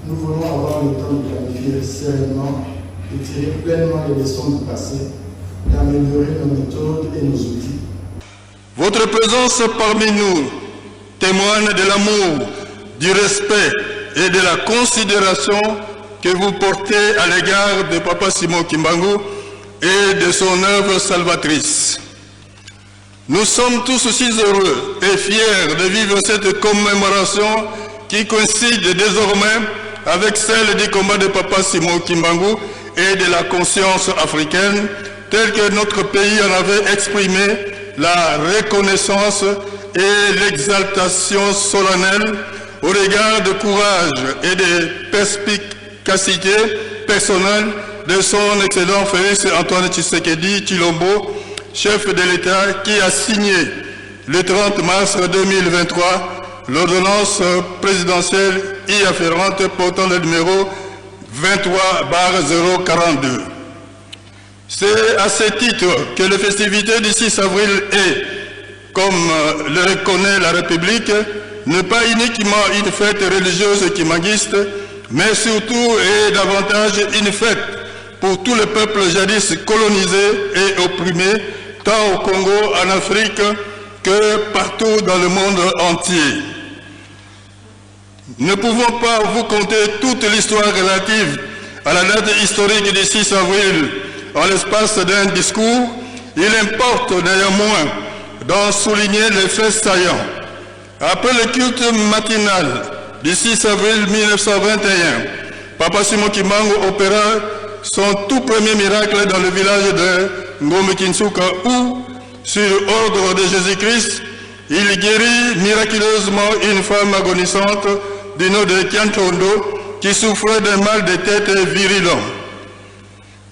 Nous voulons avoir le temps de planifier sereinement, de tirer pleinement les leçons du passé, d'améliorer nos méthodes et nos outils. Votre présence parmi nous témoigne de l'amour, du respect et de la considération que vous portez à l'égard de Papa Simon Kimbangu et de son œuvre salvatrice. Nous sommes tous aussi heureux et fiers de vivre cette commémoration qui coïncide désormais avec celle du combat de Papa Simon Kimbangu et de la conscience africaine tel que notre pays en avait exprimé la reconnaissance et l'exaltation solennelle au regard du courage et des perspicacités personnelles de son excellent Félix Antoine Tshisekedi Tshilombo, chef de l'État, qui a signé le 30 mars 2023 l'ordonnance présidentielle y afférente portant le numéro 23/042. C'est à ce titre que les festivités du 6 avril est, comme le reconnaît la République, ne pas uniquement une fête religieuse kimbanguiste, mais surtout et davantage une fête pour tout le peuple jadis colonisé et opprimé, tant au Congo, en Afrique, que partout dans le monde entier. Ne pouvons pas vous conter toute l'histoire relative à la date historique du 6 avril en l'espace d'un discours. Il importe néanmoins d'en souligner les faits saillants. Après le culte matinal du 6 avril 1921, Papa Simon Kimbangu opéra son tout premier miracle dans le village de Ngombe Kinsuka où, sur ordre de Jésus-Christ, il guérit miraculeusement une femme agonisante du nom de Kianchondo qui souffrait d'un mal de tête virulent.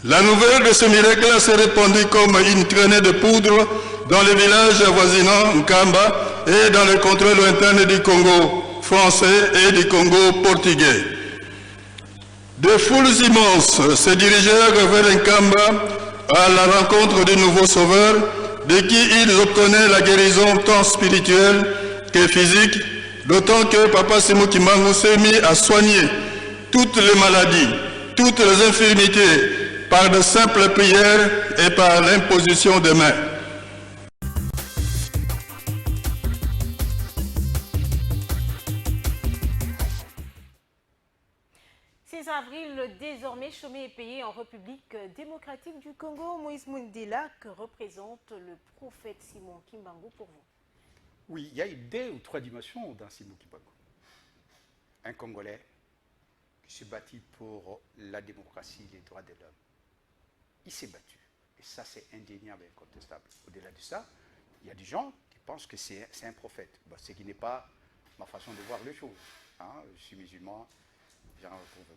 La nouvelle de ce miracle s'est répandue comme une traînée de poudre dans les villages avoisinants Nkamba et dans les contrées lointaines du Congo français et du Congo portugais. Des foules immenses se dirigèrent vers Nkamba à la rencontre du nouveau sauveur, de qui ils obtenaient la guérison tant spirituelle que physique, d'autant que Papa Simon Kimbangu s'est mis à soigner toutes les maladies, toutes les infirmités, par de simples prières et par l'imposition des mains. Avril, désormais chômé et payé en République démocratique du Congo. Moïse Mundila, que représente le prophète Simon Kimbangu pour vous? Oui, il y a eu 2 ou 3 dimensions dans Simon Kimbangu. Un Congolais qui s'est battu pour la démocratie et les droits de l'homme. Il s'est battu. Et ça, c'est indéniable et incontestable. Au-delà de ça, il y a des gens qui pensent que c'est un prophète. Bon, ce qui n'est pas ma façon de voir les choses. Hein. Je suis musulman.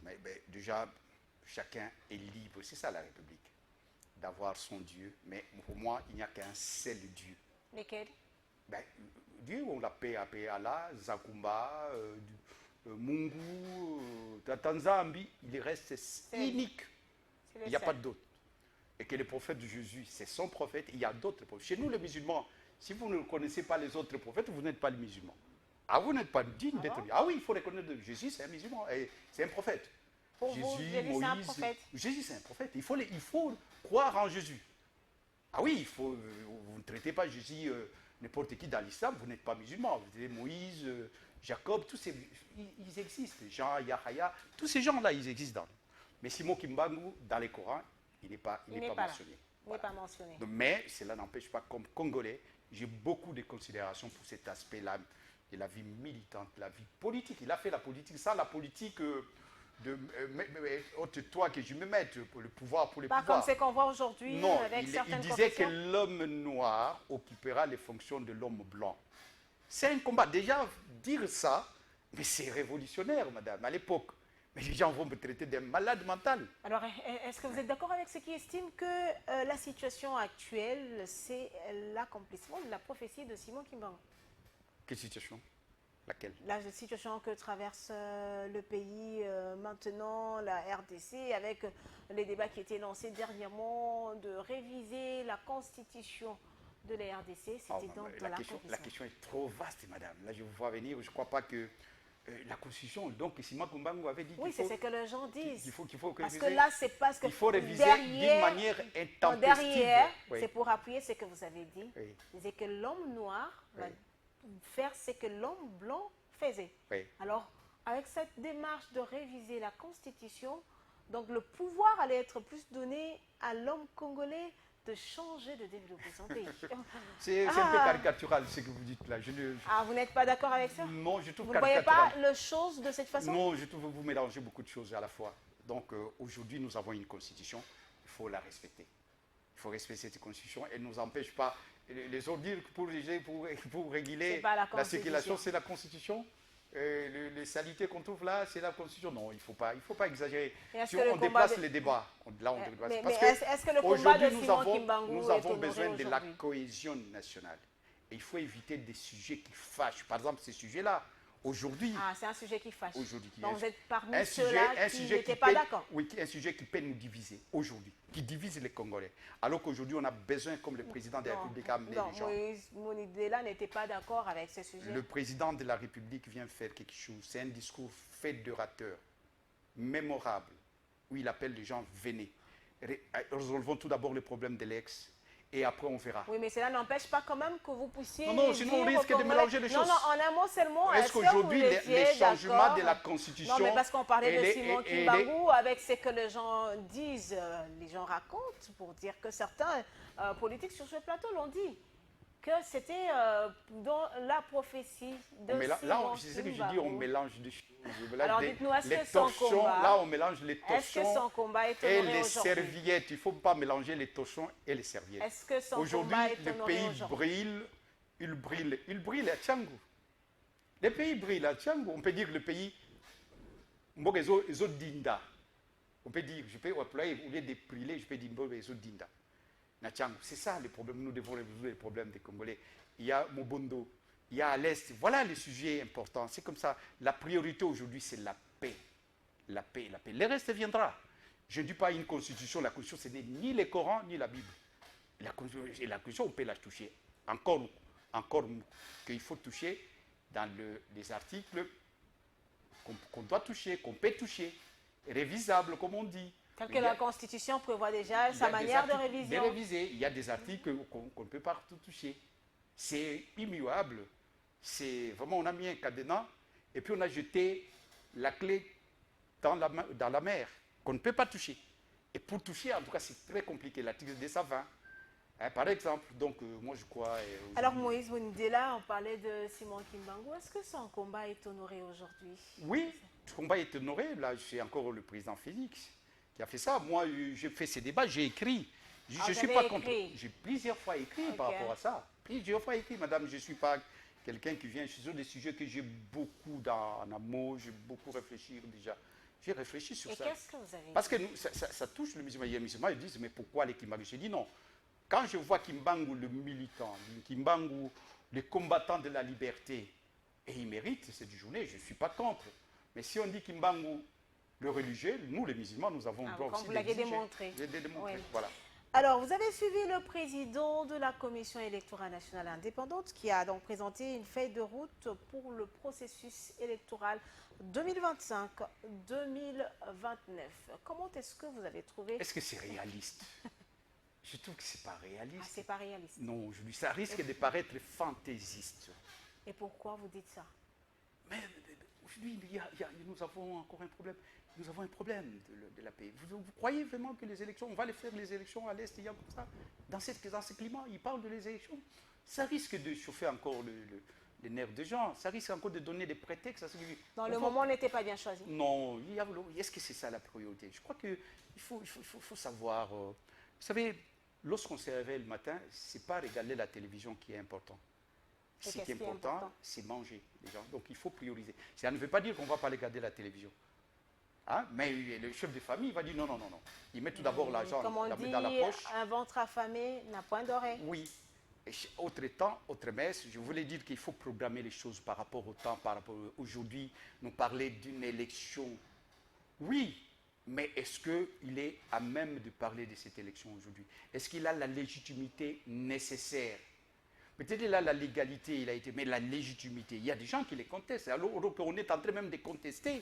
Mais déjà, chacun est libre, c'est ça la République, d'avoir son Dieu. Mais pour moi, il n'y a qu'un seul Dieu. Lequel? Dieu, on l'appelle Allah, Zakumba, Mungu, Tatanzambi, il reste unique. Il n'y a pas d'autre. Et que le prophète de Jésus, c'est son prophète, il y a d'autres prophètes. Chez nous, les musulmans, si vous ne connaissez pas les autres prophètes, vous n'êtes pas les musulmans. Ah, vous n'êtes pas digne d'être... Ah oui, il faut reconnaître que Jésus, c'est un musulman, c'est un prophète. Pour Jésus, vous, Jésus, Moïse, c'est un prophète. Jésus, c'est un prophète. Il faut croire en Jésus. Ah oui, vous ne traitez pas Jésus n'importe qui dans l'islam, vous n'êtes pas musulman. Vous êtes Moïse, Jacob, tous ces... Ils existent. Jean, Yahya, tous ces gens-là, ils existent. Mais Simon Kimbangu, dans les Corans, il n'est pas mentionné. Il n'est pas mentionné. Mais cela n'empêche pas, comme Congolais, j'ai beaucoup de considérations pour cet aspect-là de la vie militante, la vie politique. Il a fait la politique, ça, la politique toi que je me mette pour le pouvoir, pour les pouvoirs. Pas comme c'est qu'on voit aujourd'hui avec certaines il disait que l'homme noir occupera les fonctions de l'homme blanc. C'est un combat. Déjà, dire ça, mais c'est révolutionnaire, madame, à l'époque. Mais les gens vont me traiter d'un malade mental. Alors, est-ce que vous êtes d'accord avec ceux qui estiment que la situation actuelle, c'est l'accomplissement de la prophétie de Simon Kimbangu? Quelle situation? Laquelle? La situation que traverse le pays maintenant, la RDC, avec les débats qui étaient lancés dernièrement de réviser la constitution de la RDC, c'était donc la question est trop vaste, madame. Là, je vous vois venir, je ne crois pas que la constitution, donc Simon Kimbangu avait dit... Oui, c'est ce que les gens disent. Il faut réviser. Parce que là, c'est parce que... Il faut réviser d'une manière intempestive. Derrière, oui. C'est pour appuyer ce que vous avez dit. Oui. C'est que l'homme noir va faire ce que l'homme blanc faisait. Oui. Alors, avec cette démarche de réviser la constitution, donc le pouvoir allait être plus donné à l'homme congolais de changer, de développer son pays. C'est un peu caricatural ce que vous dites là. Vous n'êtes pas d'accord avec ça? Non, je trouve vous ne voyez pas les choses de cette façon? Non, je trouve que vous mélangez beaucoup de choses à la fois. Donc aujourd'hui, nous avons une constitution, il faut la respecter. Il faut respecter cette constitution. Elle ne nous empêche pas. Les autres disent que pour réguler la circulation, c'est la constitution. Les salités qu'on trouve là, c'est la constitution. Non, il ne faut pas exagérer. Si on déplace les débats, là on déplace. Est-ce que le combat de Simon Kimbangu nous avons besoin de la cohésion nationale. Et il faut éviter des sujets qui fâchent. Par exemple, ces sujets-là, aujourd'hui... Ah, c'est un sujet qui fâche. Aujourd'hui. Donc vous êtes parmi ceux-là qui n'étaient pas d'accord. Oui, un sujet qui peut nous diviser aujourd'hui, qui divise les Congolais. Alors qu'aujourd'hui, on a besoin, comme le président de la République a amené les gens... Moïse Mounidela n'était pas d'accord avec ce sujet. Le président de la République vient faire quelque chose. C'est un discours fédérateur, mémorable, où il appelle les gens, venez. Résolvons tout d'abord le problème de l'ex. Et après, on verra. Oui, mais cela n'empêche pas quand même que vous puissiez... Non, sinon on risque de mélanger les choses. Non, en un mot seulement, est-ce qu'aujourd'hui, les changements de la Constitution... Non, mais parce qu'on parlait de Simon Kimbangu, avec ce que les gens disent, les gens racontent, pour dire que certains politiques sur ce plateau l'ont dit, que c'était dans la prophétie de Simon Kimbangu. C'est ce que je dis, on mélange des choses. Alors dites-nous, est-ce que son combat... Là, on mélange les torchons et les serviettes. Il ne faut pas mélanger les torchons et les serviettes. Est-ce que son aujourd'hui, combat est le pays brille. Il brille à Tchangou. Le pays brille à Tchangou. On peut dire que le pays... Dinda. On peut dire, je peux employer, au lieu de briller, je peux dire Dinda. C'est ça le problème. Nous devons résoudre les problèmes des Congolais. Il y a Mobondo, il y a à l'Est. Voilà les sujets importants. C'est comme ça. La priorité aujourd'hui, c'est la paix. La paix, la paix. Le reste viendra. Je ne dis pas une constitution. La constitution, ce n'est ni le Coran, ni la Bible. La constitution, on peut la toucher. Encore qu'il faut toucher dans les articles qu'on doit toucher, qu'on peut toucher. Révisable, comme on dit. Tel que la Constitution prévoit déjà sa manière de révision. De réviser. Il y a des articles qu'on ne peut pas tout toucher. C'est immuable. C'est vraiment, on a mis un cadenas et puis on a jeté la clé dans la mer qu'on ne peut pas toucher. Et pour toucher, en tout cas, c'est très compliqué. L'article des savants, par exemple. Donc, moi, je crois... Alors, Moïse Mounidela, on parlait de Simon Kimbangu. Est-ce que son combat est honoré aujourd'hui? Oui, son combat est honoré. Là, c'est encore le président Félix qui a fait ça. Moi, j'ai fait ces débats, j'ai écrit. Je ne suis pas contre. J'ai plusieurs fois écrit par rapport à ça. Plusieurs fois écrit, madame. Je ne suis pas quelqu'un qui vient sur des sujets que j'ai beaucoup en amont, j'ai beaucoup réfléchi déjà. J'ai réfléchi sur ça. Et qu'est-ce que vous avez dit? Parce que ça touche le musulman. Il y a des musulmans, ils disent, mais pourquoi les Kimbangu? J'ai dit non. Quand je vois Kimbangu, le militant, Kimbangu, le combattant de la liberté, et il mérite cette journée, je ne suis pas contre. Mais si on dit Kimbangu, le religieux, nous les musulmans, nous avons le droit aussi vous l'avez démontré. J'ai démontré, oui. Voilà. Alors, vous avez suivi le président de la Commission électorale nationale indépendante qui a donc présenté une feuille de route pour le processus électoral 2025-2029. Comment est-ce que vous avez trouvé... Est-ce que c'est réaliste? Je trouve que ce n'est pas réaliste. Ah, c'est pas réaliste. Non, ça risque de paraître fantaisiste. Et pourquoi vous dites ça? Mais aujourd'hui, nous avons encore un problème. Nous avons un problème de la paix. Vous croyez vraiment que les élections, on va les faire les élections à l'Est, il y a comme ça, dans ce climat, ils parlent de les élections. Ça risque de chauffer encore les nerfs des gens. Ça risque encore de donner des prétextes. Dans le moment n'était pas bien choisi. Non, est-ce que c'est ça la priorité? Je crois qu'il faut savoir. Vous savez, lorsqu'on se réveille le matin, ce n'est pas regarder la télévision qui est important. Ce qui est important, c'est manger les gens. Donc il faut prioriser. Ça ne veut pas dire qu'on ne va pas regarder la télévision. Hein? Mais le chef de famille va dire non. Il met tout d'abord l'argent dans la poche. Un ventre affamé n'a point d'oreille. Oui. Et autre temps, autre messe, je voulais dire qu'il faut programmer les choses par rapport au temps, par rapport aujourd'hui. Nous parler d'une élection. Oui, mais est-ce qu'il est à même de parler de cette élection aujourd'hui? Est-ce qu'il a la légitimité nécessaire? Peut-être qu'il a la légalité, mais la légitimité, il y a des gens qui les contestent. Alors qu'on est en train même de contester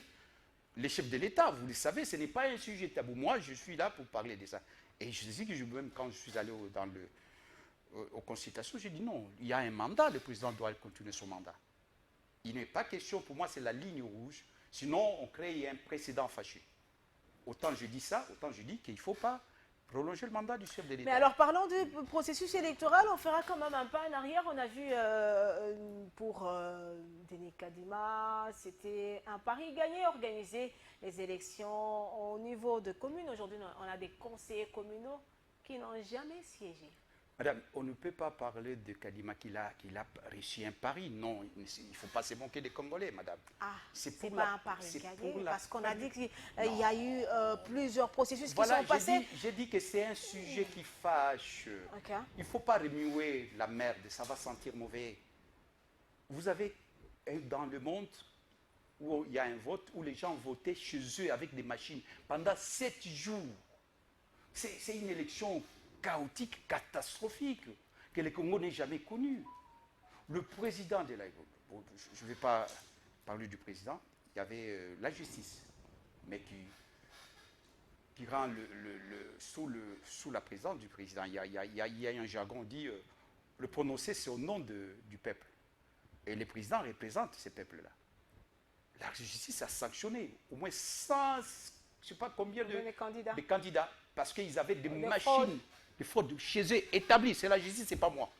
les chefs de l'État, vous le savez, ce n'est pas un sujet tabou. Moi, je suis là pour parler de ça. Et je sais que même quand je suis allé aux consultations, j'ai dit non, il y a un mandat, le président doit continuer son mandat. Il n'est pas question, pour moi, c'est la ligne rouge. Sinon, on crée un précédent fâché. Autant je dis ça, autant je dis qu'il ne faut pas prolonger le mandat du chef de l'État. Mais alors, parlant du processus électoral, on fera quand même un pas en arrière. On a vu pour Denis Kadima, c'était un pari gagné, organiser les élections au niveau de communes. Aujourd'hui, on a des conseillers communaux qui n'ont jamais siégé. Madame, on ne peut pas parler de Kadima qu'il a réussi un pari. Non, il ne faut pas se moquer des Congolais, madame. Ah, c'est pas la, un pari gagné, parce qu'on a dit qu'il y a eu plusieurs processus qui sont passés. J'ai dit que c'est un sujet qui fâche. Okay. Il ne faut pas remuer la merde, ça va sentir mauvais. Vous avez dans le monde où il y a un vote, où les gens votaient chez eux avec des machines pendant 7 jours. C'est une élection chaotique, catastrophique, que le Congo n'ait jamais connue. Le président de la... je ne vais pas parler du président, il y avait la justice, mais qui rend sous la présidence du président. Il y a un jargon, on dit le prononcer c'est au nom du peuple. Et les présidents représentent ces peuples-là. La justice a sanctionné au moins 100, je ne sais pas combien de candidats, parce qu'ils avaient des machines de fraude chez eux établies. C'est la justice, ce n'est pas moi.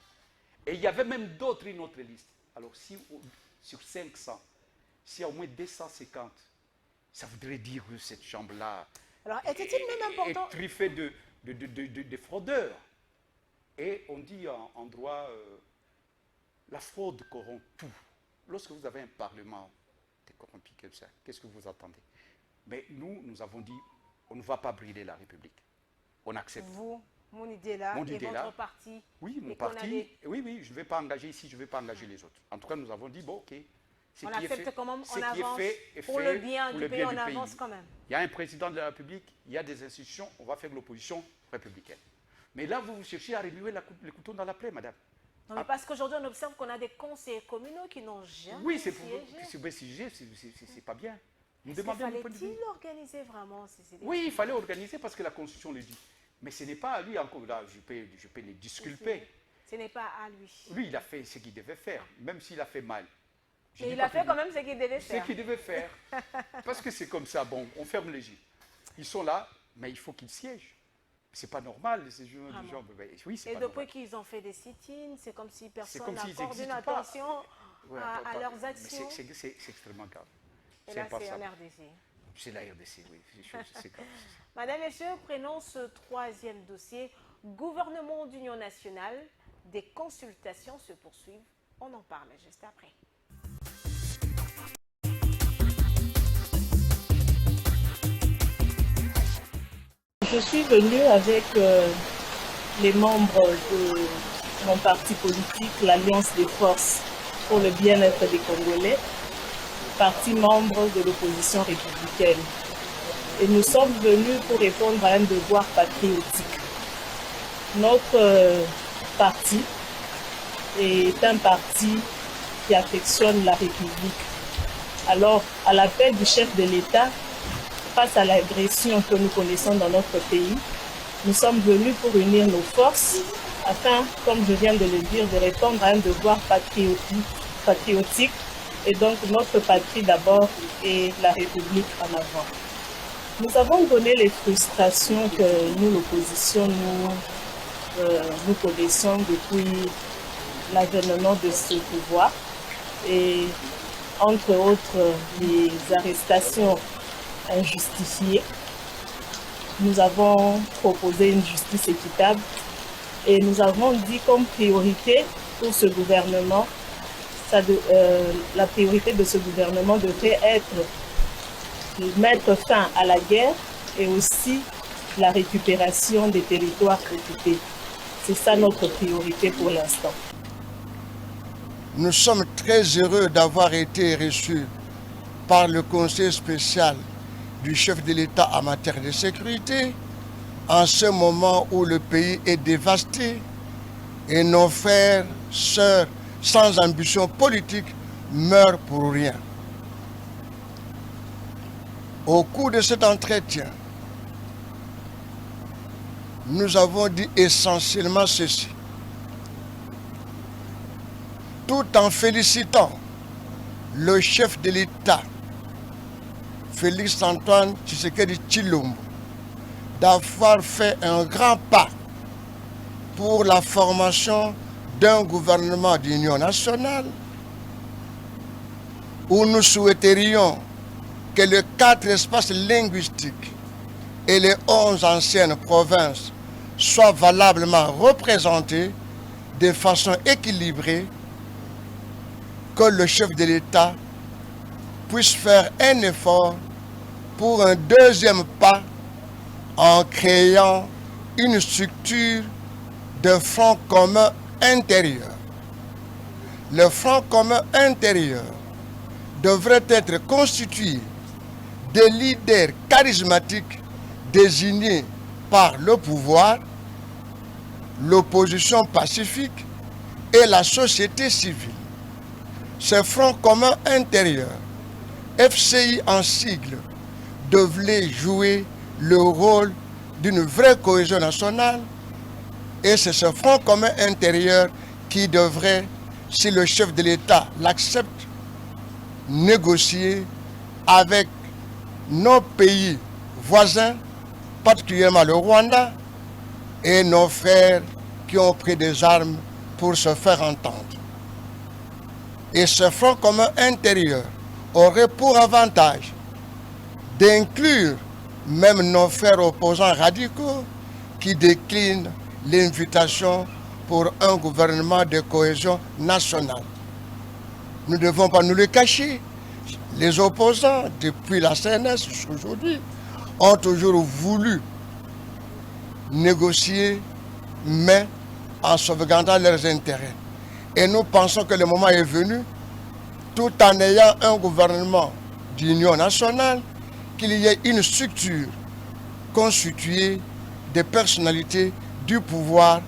Et il y avait même d'autres, une autre liste. Alors, si sur 500, s'il y a au moins 250, ça voudrait dire que cette chambre-là est truffée de fraudeurs. Et on dit en droit, la fraude corrompt tout. Lorsque vous avez un parlement corrompu comme ça, qu'est-ce que vous attendez? Mais nous avons dit, on ne va pas brider la République. On accepte. Vous, mon idée là, et votre parti. Oui, mon parti. Oui, je ne vais pas engager ici, je ne vais pas engager les autres. En tout cas, nous avons dit, bon, ok. On accepte quand même, on avance. Pour le bien du pays, on avance quand même. Il y a un président de la République, il y a des institutions, on va faire l'opposition républicaine. Mais là, vous cherchez à remuer le couteau dans la plaie, madame. Non, mais parce qu'aujourd'hui, on observe qu'on a des conseillers communaux qui n'ont jamais siégé. C'est pas bien. Fallait-il organiser vraiment Oui, il fallait organiser parce que la Constitution le dit. Mais ce n'est pas à lui encore. Là, je peux les disculper. Ce n'est pas à lui. Lui, il a fait ce qu'il devait faire, même s'il a fait mal. Et il a fait quand même ce qu'il devait faire. Ce qu'il devait faire. Parce que c'est comme ça. Bon, on ferme les yeux. Ils sont là, mais il faut qu'ils siègent. C'est pas normal, ces gens. Oui, et depuis qu'ils ont fait des sit-ins, c'est comme si personne n'accorde une attention à leurs actions. C'est extrêmement grave. Et là, c'est en RDC. C'est la RDC, oui. C'est grave. Madame, Messieurs, prenons ce troisième dossier. Gouvernement d'union nationale, des consultations se poursuivent. On en parle juste après. Je suis venue avec les membres de mon parti politique, l'Alliance des forces pour le bien-être des Congolais, parti membre de l'opposition républicaine. Et nous sommes venus pour répondre à un devoir patriotique. Notre parti est un parti qui affectionne la République. Alors, à l'appel du chef de l'État, face à l'agression que nous connaissons dans notre pays, nous sommes venus pour unir nos forces afin, comme je viens de le dire, de répondre à un devoir patriotique et donc notre patrie d'abord et la République en avant. Nous avons donné les frustrations que nous, l'opposition, nous connaissons depuis l'avènement de ce pouvoir et entre autres les arrestations injustifiées. Nous avons proposé une justice équitable et nous avons dit comme priorité pour ce gouvernement, la priorité de ce gouvernement devrait être de mettre fin à la guerre et aussi la récupération des territoires occupés. C'est ça notre priorité pour l'instant. Nous sommes très heureux d'avoir été reçus par le conseil spécial du chef de l'État en matière de sécurité, en ce moment où le pays est dévasté et nos frères, sœurs, sans ambition politique, meurent pour rien. Au cours de cet entretien, nous avons dit essentiellement ceci. Tout en félicitant le chef de l'État, Félix Antoine Tshisekedi Tshilombo, d'avoir fait un grand pas pour la formation d'un gouvernement d'union nationale où nous souhaiterions que les 4 espaces linguistiques et les 11 anciennes provinces soient valablement représentés de façon équilibrée, que le chef de l'État puisse faire un effort pour un deuxième pas en créant une structure de front commun intérieur. Le front commun intérieur devrait être constitué de leaders charismatiques désignés par le pouvoir, l'opposition pacifique et la société civile. Ce front commun intérieur, FCI en sigle, devait jouer le rôle d'une vraie cohésion nationale, et c'est ce front commun intérieur qui devrait, si le chef de l'État l'accepte, négocier avec nos pays voisins, particulièrement le Rwanda, et nos frères qui ont pris des armes pour se faire entendre. Et ce front commun intérieur aurait pour avantage d'inclure même nos frères opposants radicaux qui déclinent l'invitation pour un gouvernement de cohésion nationale. Nous ne devons pas nous le cacher. Les opposants, depuis la CNS jusqu'aujourd'hui, ont toujours voulu négocier, mais en sauvegardant leurs intérêts. Et nous pensons que le moment est venu, tout en ayant un gouvernement d'union nationale, qu'il y ait une structure constituée de personnalités du pouvoir,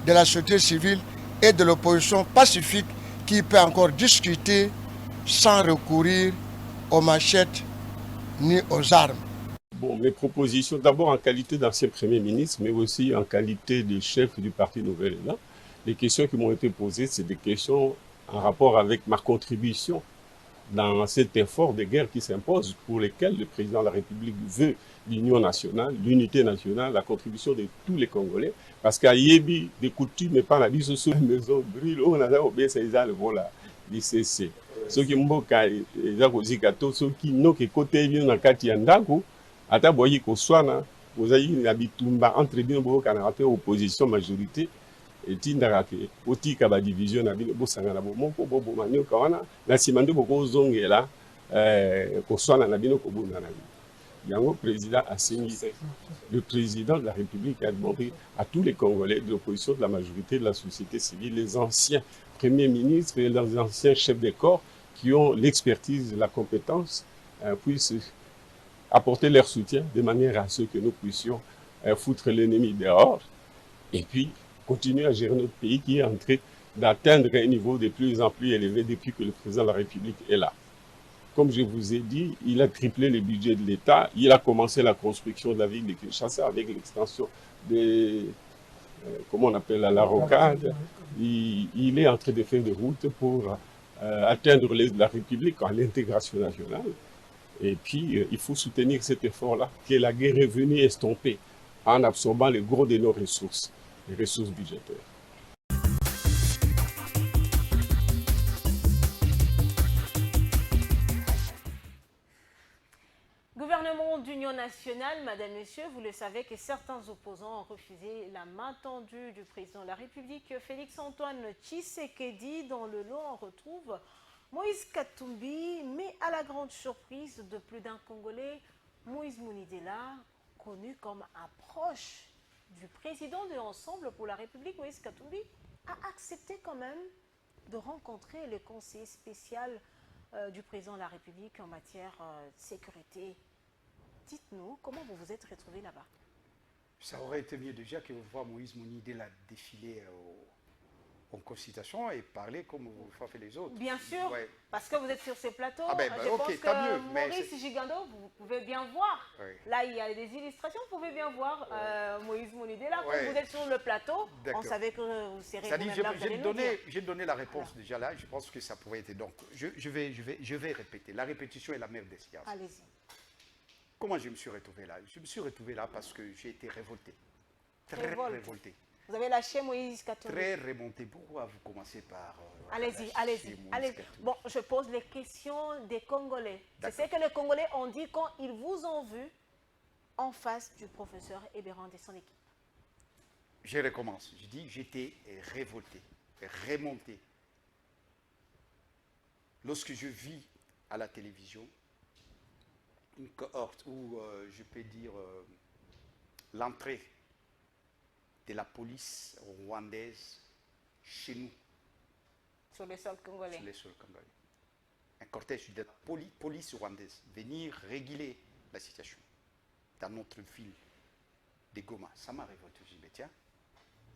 de la société civile et de l'opposition pacifique qui peut encore discuter sans recourir aux machettes ni aux armes. Bon, mes propositions, d'abord en qualité d'ancien Premier ministre, mais aussi en qualité de chef du Parti Nouvel Élan, les questions qui m'ont été posées, c'est des questions en rapport avec ma contribution dans cet effort de guerre qui s'impose, pour lesquels le président de la République veut l'union nationale, l'unité nationale, la contribution de tous les Congolais. Parce qu'à Yébi, des coutumes, pas la vie sur la maison brûle, on a oublié ces le voilà, l'ICC. Ceux qui m'ont dit que ceux qui n'ont que côté bien dans Kati Yandaku, à ta boyer qu'au soir, vous avez une habitude entre bien beaucoup canapé opposition majorité. Et tindarake oti kaba division na bino bosanga na bomoko bobo manyo kawana na simando boko zongela ko swana na bino ko bunda na bino. Yango président Assimi, le président de la République a demandé à tous les Congolais de l'opposition, de la majorité de la société civile, les anciens premiers ministres et les anciens chefs de corps qui ont l'expertise, la compétence, puissent apporter leur soutien de manière à ce que nous puissions foutre l'ennemi dehors et puis continuer à gérer notre pays qui est en train d'atteindre un niveau de plus en plus élevé depuis que le président de la République est là. Comme je vous ai dit, il a triplé le budget de l'État, il a commencé la construction de la ville de Kinshasa avec l'extension de, comment on appelle, la rocade. Il est en train de faire des routes pour atteindre la République en l'intégration nationale. Et puis, il faut soutenir cet effort-là, que la guerre est venue estomper en absorbant le gros de nos ressources. Les ressources budgétaires. Gouvernement d'union nationale, Madame, Monsieur, vous le savez que certains opposants ont refusé la main tendue du président de la République, Félix-Antoine Tshisekedi. Dans le lot, on retrouve Moïse Katumbi, mais à la grande surprise de plus d'un Congolais, Moïse Mounidela, connu comme un proche du président de l'Ensemble pour la République, Moïse Katumbi, a accepté quand même de rencontrer le conseiller spécial du président de la République en matière de sécurité. Dites-nous, comment vous vous êtes retrouvé là-bas? Ça aurait été mieux déjà que vous voyez Moïse Mounidela défiler en consultation et parler comme vous faites les autres. Bien sûr, ouais. Parce que vous êtes sur ces plateaux. Ah ben, je pense que Maurice Gigando, vous pouvez bien voir. Oui. Là, il y a des illustrations, vous pouvez bien voir Moïse Mounidela. Quand vous êtes sur le plateau, on savait que vous serez j'ai donné la réponse déjà là. Je pense que ça pourrait être. Donc, je vais répéter. La répétition est la mère des sciences. Allez-y. Comment je me suis retrouvé là? Je me suis retrouvé là parce que j'ai été révolté. Très révolté. Vous avez lâché Moïse Katumbi. Très remonté. Pourquoi vous commencez par... allez-y, allez-y. Bon, je pose les questions des Congolais. C'est ce que les Congolais ont dit quand ils vous ont vu en face du professeur Ebérand et son équipe. je recommence. Je dis, j'étais révolté, remonté. Lorsque je vis à la télévision une cohorte où, je peux dire, l'entrée de la police rwandaise chez nous. Sur le sol congolais. Sur le sol congolais. Un cortège de la police rwandaise venir réguler la situation dans notre ville de Goma. Ça m'a révolté. Je dis, mais tiens,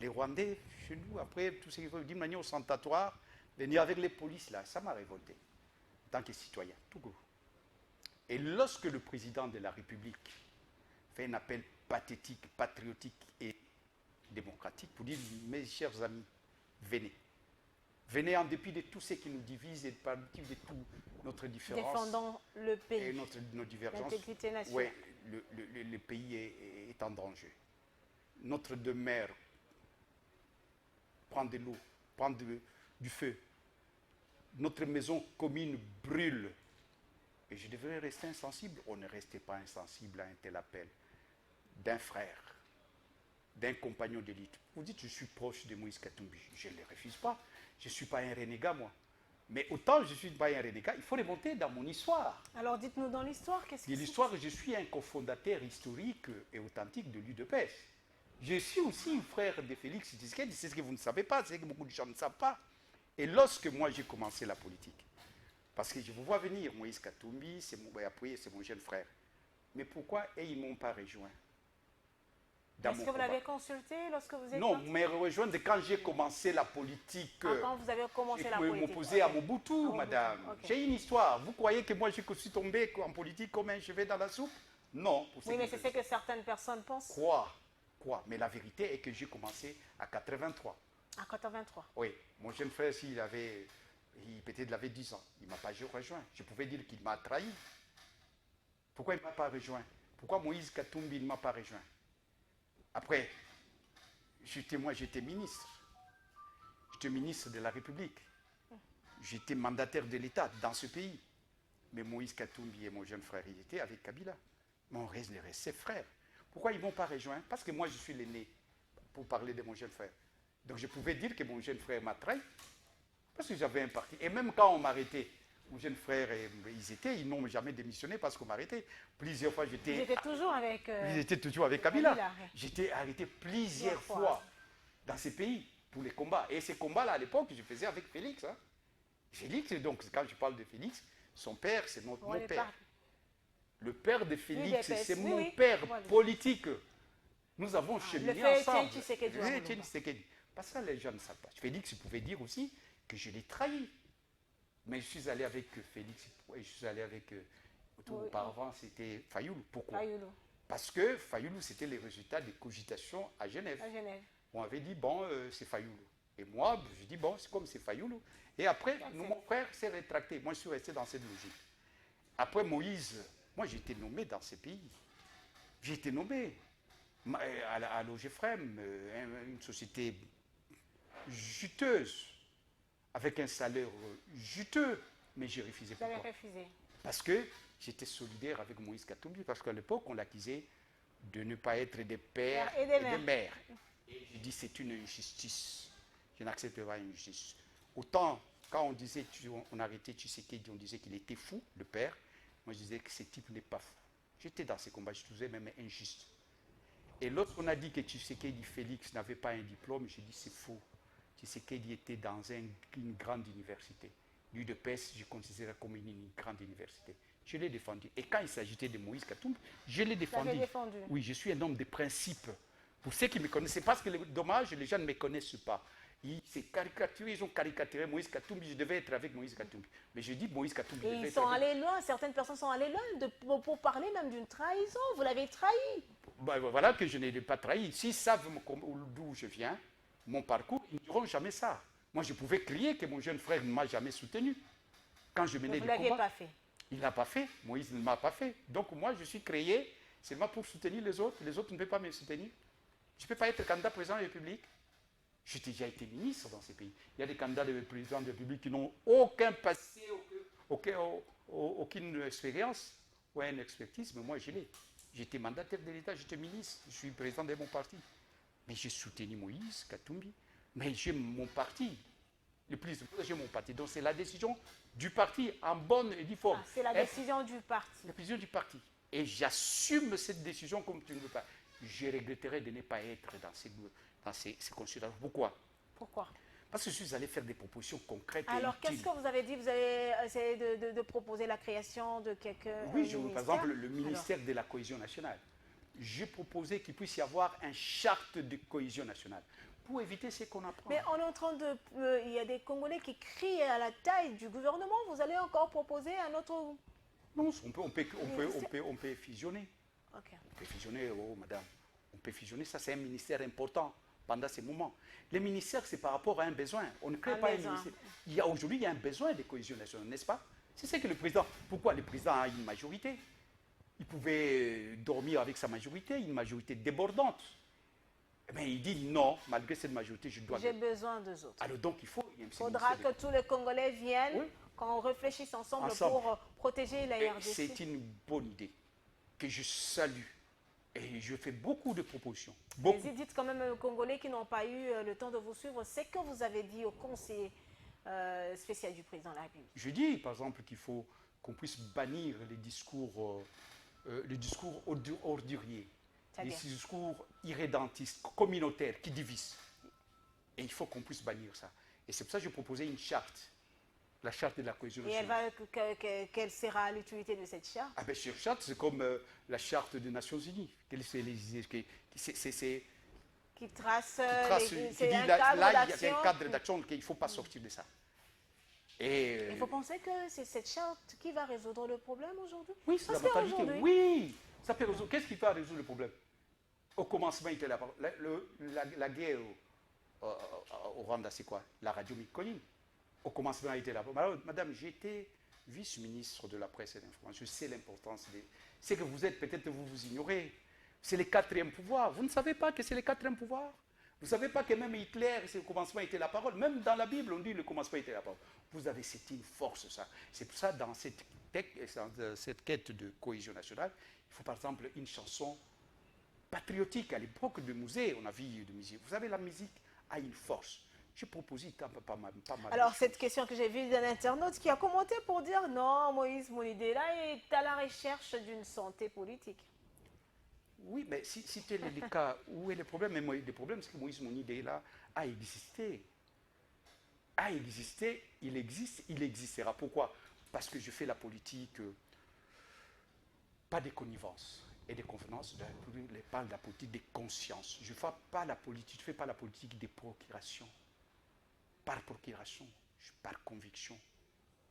les Rwandais, chez nous, après, tout ce qu'ils veulent, d'une manière ostentatoire, venir avec les polices là, ça m'a révolté. En tant que citoyen, tout court. Et lorsque le président de la République fait un appel pathétique, patriotique et démocratique pour dire, mes chers amis, venez. Venez en dépit de tout ce qui nous divise et en dépit de toute notre différence. Défendons le pays. Et nos divergences. L'intégrité nationale. Oui, le pays est en danger. Notre demeure prend de l'eau, prend du feu. Notre maison commune brûle. Et je devrais rester insensible. On ne restait pas insensible à un tel appel d'un frère, d'un compagnon d'élite. Vous dites, je suis proche de Moïse Katumbi. Je ne le refuse pas. Je ne suis pas un renégat, moi. Mais autant je ne suis pas un renégat, il faut remonter dans mon histoire. Alors dites-nous dans l'histoire, qu'est-ce que c'est? L'histoire, je suis un cofondateur historique et authentique de l'UDPS. Je suis aussi frère de Félix Tshisekedi, c'est ce que vous ne savez pas, c'est ce que beaucoup de gens ne savent pas. Et lorsque moi j'ai commencé la politique, parce que je vous vois venir, Moïse Katumbi, après c'est mon jeune frère. Mais pourquoi ils ne m'ont pas rejoint? Est-ce que vous l'avez consulté lorsque vous êtes Non, parti? mais rejoindre quand j'ai commencé la politique. Quand vous avez commencé la politique. Je m'opposer à Mobutu, madame. Okay. J'ai une histoire. Vous croyez que moi je suis tombé en politique comme un cheveu dans la soupe? Non. Oui, mais c'est ce que certaines personnes pensent. Quoi? Mais la vérité est que j'ai commencé à 83. À 83? Oui. Mon jeune frère, peut-être il avait 10 ans. Il ne m'a pas rejoint. Je pouvais dire qu'il m'a trahi. Pourquoi il ne m'a pas rejoint? Pourquoi Moïse Katumbi ne m'a pas rejoint? Après, j'étais ministre. J'étais ministre de la République. J'étais mandataire de l'État dans ce pays. Mais Moïse Katumbi et mon jeune frère, ils étaient avec Kabila. Mais on restait frères. Pourquoi ils ne m'ont pas rejoint? Parce que moi, je suis l'aîné, pour parler de mon jeune frère. Donc je pouvais dire que mon jeune frère m'a trahi. Parce que j'avais un parti. Et même quand on m'arrêtait, mon jeune frère, ils n'ont jamais démissionné parce qu'on m'arrêtait. Plusieurs fois, j'étais... Ils étaient toujours avec... Ils étaient toujours avec Kabila. J'étais arrêté plusieurs fois dans ces pays pour les combats. Et ces combats-là, à l'époque, je faisais avec Félix. Hein. Félix, donc, quand je parle de Félix, son père, c'est mon père. Le père de Félix, c'est mon père politique. Nous avons cheminé ensemble. Parce que les gens ne savent pas. Félix pouvait dire aussi que je l'ai trahi. Mais je suis allé avec Félix, je suis allé avec... Auparavant, c'était Fayoulou. Pourquoi? Parce que Fayoulou, c'était les résultats des cogitations à Genève. On avait dit, bon, c'est Fayoulou. Et moi, je dis, bon, c'est comme c'est Fayoulou. Et après, mon frère s'est rétracté. Moi, je suis resté dans cette logique. Après Moïse, moi, j'ai été nommé dans ces pays. J'ai été nommé à l'OGFREM, une société juteuse, avec un salaire juteux, mais j'ai refusé. Pourquoi? Parce que j'étais solidaire avec Moïse Katumbi, parce qu'à l'époque, on l'accusait de ne pas être des pères et des mères. Et j'ai dit, c'est une injustice. Je n'accepte pas une injustice. Autant, quand on disait, on arrêtait Tshisekedi, on disait qu'il était fou, le père, moi je disais que ce type n'est pas fou. J'étais dans ces combats, je trouvais même injuste. Et lorsqu'on a dit que Tshisekedi Félix n'avait pas un diplôme, j'ai dit, c'est faux. Tshisekedi était dans une grande université. L'UDPS, je considère comme une grande université. Je l'ai défendu. Et quand il s'agissait de Moïse Katumbi, je l'ai défendu. Oui, je suis un homme de principe. Pour ceux qui me connaissent, c'est parce que dommage, les gens ne me connaissent pas. Ils ont caricaturé Moïse Katumbi, je devais être avec Moïse Katumbi. Mais je dis Moïse Katumbi. Et ils sont allés loin, certaines personnes sont allées loin pour parler même d'une trahison. Vous l'avez trahi. Ben, voilà que je n'ai pas trahi. S'ils savent d'où je viens, mon parcours, ils ne diront jamais ça. Moi, je pouvais crier que mon jeune frère ne m'a jamais soutenu. Quand je menais des combats, vous ne l'aviez pas fait. Il ne l'a pas fait. Moïse ne m'a pas fait. Donc moi, je suis créé seulement pour soutenir les autres. Les autres ne peuvent pas me soutenir. Je ne peux pas être candidat président de la République. J'ai déjà été ministre dans ces pays. Il y a des candidats de président de la République qui n'ont aucun passé, aucune expérience ou une expertise, mais moi je l'ai. J'étais mandataire de l'État, j'étais ministre, je suis président de mon parti. Mais j'ai soutenu Moïse Katumbi. Mais j'ai mon parti. Le plus important, j'ai mon parti. Donc c'est la décision du parti en bonne et due forme. C'est la décision du parti. La décision du parti. Et j'assume cette décision comme tu ne veux pas. Je regretterais de ne pas être dans ces considérations. Pourquoi? Pourquoi? Parce que je suis allé faire des propositions concrètes. Alors, qu'est-ce que vous avez dit? Vous avez essayé de proposer la création de quelques Oui, par exemple, le ministère de la Cohésion nationale. J'ai proposé qu'il puisse y avoir une charte de cohésion nationale pour éviter ce qu'on apprend. Mais on est en train de... il y a des Congolais qui crient à la taille du gouvernement. Vous allez encore proposer un autre... Non, on peut fusionner. Okay. On peut fusionner, oh madame. On peut fusionner, ça c'est un ministère important pendant ces moments. Les ministères, c'est par rapport à un besoin. On ne crée pas un ministère. Aujourd'hui, il y a un besoin de cohésion nationale, n'est-ce pas? C'est ce que le président... Pourquoi le président a une majorité? Il pouvait dormir avec sa majorité, une majorité débordante. Mais il dit non, malgré cette majorité, je dois... J'ai besoin d'eux autres. Alors donc, il faudra que tous les Congolais viennent, qu'on réfléchisse ensemble pour protéger la RDC. C'est une bonne idée que je salue. Et je fais beaucoup de propositions. Mais dites quand même aux Congolais qui n'ont pas eu le temps de vous suivre, c'est que vous avez dit au conseil spécial du président de la République. Je dis, par exemple, qu'il faut qu'on puisse bannir les discours orduriers, les discours irrédentistes, communautaires, qui divisent. Et il faut qu'on puisse bannir ça. Et c'est pour ça que j'ai proposé une charte, la charte de la cohésion nationale. Et quelle sera l'utilité de cette charte? Ah ben, cette charte, c'est comme la charte des Nations Unies. Qui trace, qui dit là, il y a un cadre d'action qu'il ne faut pas sortir de ça. Et vous pensez que c'est cette charte qui va résoudre le problème aujourd'hui? Oui, c'est la mentalité. Oui, ça peut résoudre. Qu'est-ce qui va résoudre le problème? Au commencement, il était la guerre au Rwanda, c'est quoi? La radio Mikoline. Au commencement, il était là. Madame, j'étais vice-ministre de la presse et de l'information. Je sais l'importance. C'est que vous êtes, peut-être vous ignorez. C'est le 4e pouvoir. Vous ne savez pas que c'est le 4e pouvoir? Vous ne savez pas que même Hitler, au commencement, était la parole. Même dans la Bible, on dit le commencement était la parole. Vous avez, c'est une force, ça. C'est pour ça, dans cette quête de cohésion nationale, il faut par exemple une chanson patriotique. À l'époque de musée, on a vu de musique. Vous savez, la musique a une force. J'ai proposé pas mal. Alors, cette question que j'ai vue d'un internaute qui a commenté pour dire non, Moïse, mon idée là est à la recherche d'une santé politique. Oui, mais si tel est le cas, où est le problème? Mais le problème, c'est que Moïse, mon idée là, a existé. Il existe, il existera. Pourquoi? Parce que je fais la politique, pas des connivences et des convenances, je parle de la politique des consciences. Je ne fais pas la politique des procurations. Par procuration, par conviction,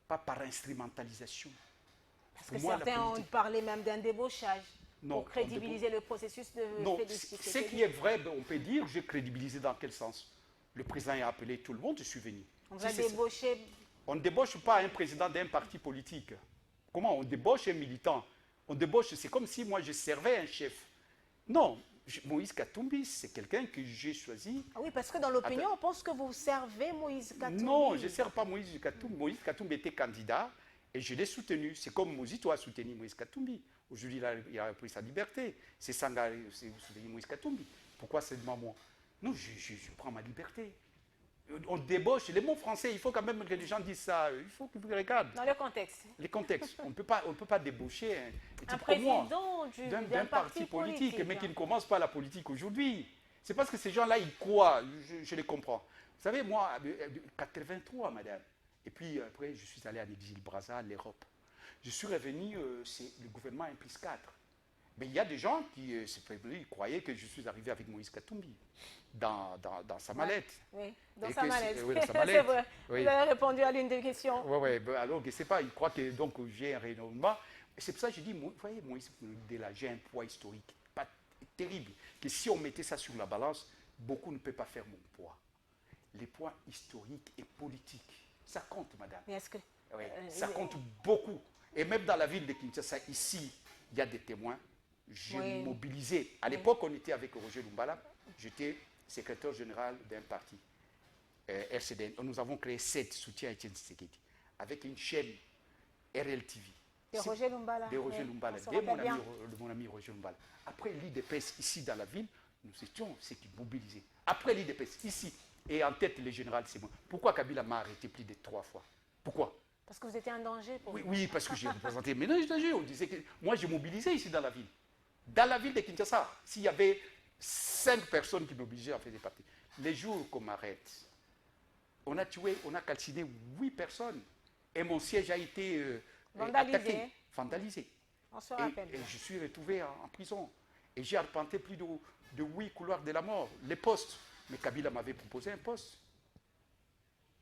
pas par instrumentalisation. Parce que certains ont parlé même d'un débauchage pour crédibiliser le processus de Félix Tshisekedi. Ce qui est vrai, on peut dire, j'ai crédibilisé dans quel sens? Le président a appelé tout le monde, je suis venu. On va débaucher... On ne débauche pas un président d'un parti politique. Comment? On débauche un militant. On débauche, c'est comme si moi je servais un chef. Non. Moïse Katumbi, c'est quelqu'un que j'ai choisi. Ah oui, parce que dans l'opinion, on pense que vous servez Moïse Katumbi. Non, je ne sers pas Moïse Katumbi. Moïse Katumbi était candidat et je l'ai soutenu. C'est comme Moïse, toi, soutenu Moïse Katumbi. Aujourd'hui, il a pris sa liberté. C'est Sanga, c'est soutenu Moïse Katumbi. Pourquoi seulement moi? Non, je prends ma liberté. On débauche. Les mots français, il faut quand même que les gens disent ça. Il faut qu'ils regardent. Dans le contexte. Les contextes. On ne peut pas débaucher un président d'un parti politique, mais qui ne commence pas la politique aujourd'hui. C'est parce que ces gens-là, ils croient. Je les comprends. Vous savez, moi, 83, madame. Et puis après, je suis allé à l'exil Brazza, l'Europe. Je suis revenu, c'est le gouvernement 1+4. Mais il y a des gens qui croyaient que je suis arrivé avec Moïse Katumbi dans sa mallette. Oui, dans sa mallette. Oui, dans sa mallette. C'est vrai. Oui. Vous avez répondu à l'une des questions. Oui, alors je ne sais pas, ils croient que donc j'ai un rayonnement. C'est pour ça que je dis, vous voyez, Moïse, j'ai un poids historique pas terrible, que si on mettait ça sur la balance, beaucoup ne peuvent pas faire mon poids. Les poids historiques et politiques, ça compte, madame. Mais est-ce que... Oui, ça compte beaucoup. Et même dans la ville de Kinshasa, ici, il y a des témoins. J'ai mobilisé. À l'époque, on était avec Roger Lumbala. J'étais secrétaire général d'un parti, RCDN. Nous avons créé 7 soutiens à Etienne Tshisekedi avec une chaîne RLTV. De Roger Lumbala. De Roger Lumbala, de mon ami Roger Lumbala. Après l'IDPS ici dans la ville, nous étions ceux qui mobilisaient. Après l'IDPS, ici, et en tête, le général, c'est moi. Pourquoi Kabila m'a arrêté plus de 3 fois? Pourquoi? Parce que vous étiez un danger pour Oui, vous. oui, parce que j'ai représenté le ménage danger. On disait que moi, je mobilisais ici dans la ville. Dans la ville de Kinshasa, s'il y avait 5 personnes qui m'obligeaient à faire des parties, les jours qu'on m'arrête, on a tué, on a calciné 8 personnes. Et mon siège a été attaqué, vandalisé. On se rappelle. Et je suis retrouvé en prison. Et j'ai arpenté plus de 8 couloirs de la mort, les postes. Mais Kabila m'avait proposé un poste.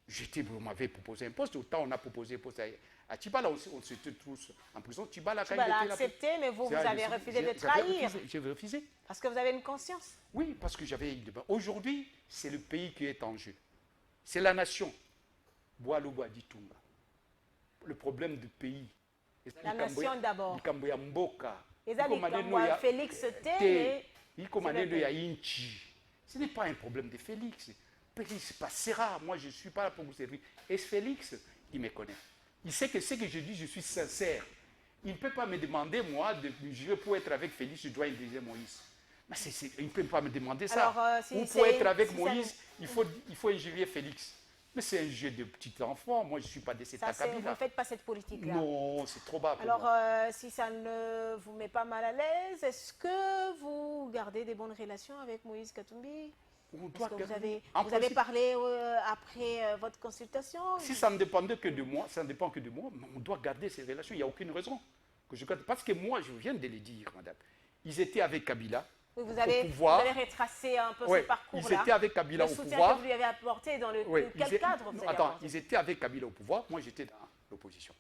On m'avait proposé un poste, autant on a proposé un poste à Tibala, on s'était tous en prison. Tibala a accepté, mais vous avez refusé de trahir. J'ai refusé. Parce que vous avez une conscience. Oui, parce que j'avais... Aujourd'hui, c'est le pays qui est en jeu. C'est la nation. Boalouba Ditunga. Le problème du pays. La nation d'abord. Félix ce n'est pas un problème de Félix. Félix passera. Moi, je ne suis pas là pour vous servir. Et Félix, il me connaît. Il sait que ce que je dis, je suis sincère. Il ne peut pas me demander, moi, pour être avec Félix, je dois indemniser Moïse. Mais il ne peut pas me demander ça. Alors, ou pour être avec Moïse, il faut injurier Félix. Mais c'est un jeu de petit enfant. Moi, je ne suis pas de cet acabit-là. Vous ne faites pas cette politique-là. Non, c'est trop bas. Alors, si ça ne vous met pas mal à l'aise, est-ce que vous gardez des bonnes relations avec Moïse Katumbi? Vous avez parlé après votre consultation? Si ça ne dépendait que de moi, ça ne dépend que de moi, on doit garder ces relations. Il n'y a aucune raison que je garde. Parce que moi, je viens de le dire, madame. Ils étaient avec Kabila. Oui, vous avez retracé un peu ce parcours-là. Ils étaient avec Kabila au pouvoir. Le soutien que vous lui avez apporté, dans quel cadre vous avez apporté? Ils étaient avec Kabila au pouvoir, moi j'étais dans l'opposition.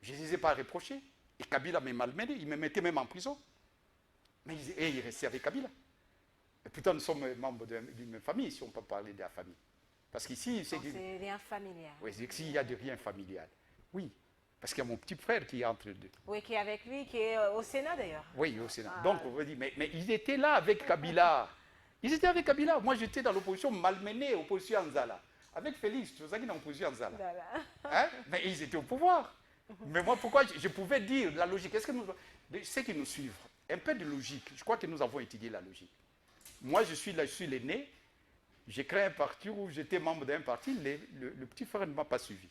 Je ne les ai pas reprochés. Et Kabila m'a malmené, il me mettait même en prison. Mais il restait avec Kabila. Et pourtant, nous sommes membres d'une même famille, si on peut parler de la famille. Parce qu'ici, c'est rien familial. Oui, c'est s'il y a de rien familial. Oui. Parce qu'il y a mon petit frère qui est entre les deux. Oui, qui est avec lui, qui est au Sénat d'ailleurs. Oui, au Sénat. Donc, on va dire, mais ils étaient là avec Kabila. Ils étaient avec Kabila. Moi, j'étais dans l'opposition malmenée, opposition Anzala. Avec Félix, tu sais qu'il est en opposition Anzala. Hein? Mais ils étaient au pouvoir. Mais moi, pourquoi je pouvais dire la logique? Est-ce que ceux qui nous suivent, un peu de logique, je crois que nous avons étudié la logique. Moi, je suis l'aîné. J'ai créé un parti où j'étais membre d'un parti. Le petit frère ne m'a pas suivi.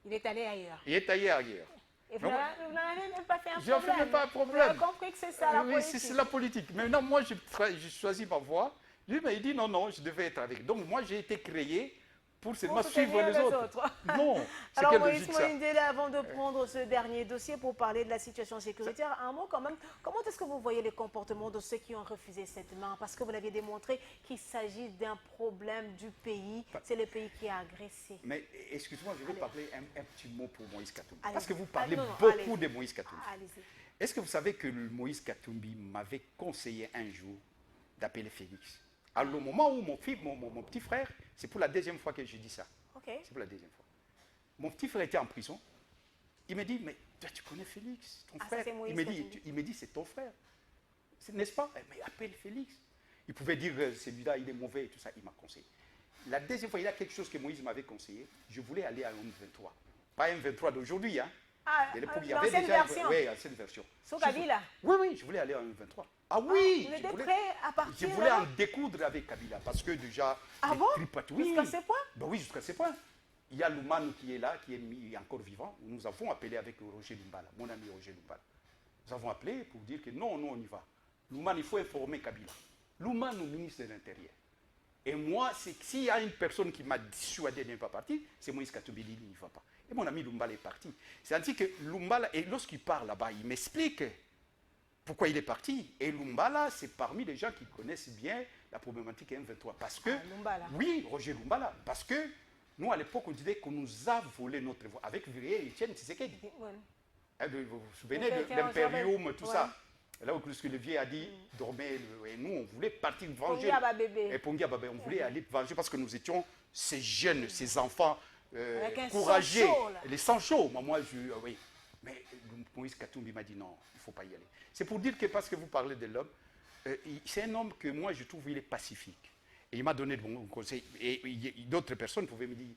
Il est allé ailleurs. Il est allé ailleurs. Et vous n'avez même pas fait un problème. Je n'en fais même pas un problème. Vous avez compris que c'est ça la politique. Oui, c'est la politique. Mais non, moi, j'ai choisi ma voie. Lui, il dit non, je devais être avec. Donc, moi, j'ai été créé pour seulement suivre les autres. Non. Alors, Moïse Moïndele, avant de prendre ce dernier dossier pour parler de la situation sécuritaire, un mot quand même. Comment est-ce que vous voyez les comportements de ceux qui ont refusé cette main? Parce que vous l'aviez démontré qu'il s'agit d'un problème du pays. C'est le pays qui a agressé. Mais excusez-moi, je vais parler un petit mot pour Moïse Katumbi. Parce que vous parlez beaucoup de Moïse Katumbi. Allez-y. Est-ce que vous savez que Moïse Katumbi m'avait conseillé un jour d'appeler Félix? À le moment où mon petit frère, c'est pour la deuxième fois que je dis ça. Okay. C'est pour la deuxième fois. Mon petit frère était en prison. Il me dit, mais toi, tu connais Félix, ton frère. Il me dit, c'est ton frère. N'est-ce pas? Mais appelle Félix. Il pouvait dire, celui-là, il est mauvais et tout ça. Il m'a conseillé. La deuxième fois, il y a quelque chose que Moïse m'avait conseillé. Je voulais aller à M23. Pas M23 d'aujourd'hui, hein. L'ancienne version. Oui, l'ancienne version. Sous Kabila. Oui, je voulais aller à M23. Ah oui! Vous étiez prêt à partir? Je voulais en découdre avec Kabila parce que déjà... Ah bon? Jusqu'à ce point? Ben oui, jusqu'à ce point. Il y a Loumane qui est là, qui est encore vivant. Nous avons appelé avec Roger Lumbala, mon ami Roger Lumbala. Nous avons appelé pour dire que non, on y va. Loumane, il faut informer Kabila. Loumane, le ministre de l'Intérieur. Et moi, s'il y a une personne qui m'a dissuadé de ne pas partir, c'est Moïse Katumbi, il n'y va pas. Et mon ami Lumbala est parti. C'est-à-dire que Lumbala, et lorsqu'il parle là-bas, il m'explique pourquoi il est parti. Et Lumbala, c'est parmi les gens qui connaissent bien la problématique M23. Parce que, oui, Roger Lumbala, parce que nous, à l'époque, on disait qu'on nous a volé notre voix. Avec Virier et Etienne Tshisekedi. Ouais. Vous vous souvenez de l'impérium, tout ça. Là où le vieux a dit, dormez, et nous, on voulait partir venger. Et Pongia Babé, on voulait aller venger parce que nous étions ces jeunes, ces enfants courageux, les sangs chauds. Moi, oui. Mais Moïse Katumbi m'a dit non, il ne faut pas y aller. C'est pour dire que, parce que vous parlez de l'homme, c'est un homme que moi, je trouve, il est pacifique. Et il m'a donné de bons conseils. Et d'autres personnes pouvaient me dire,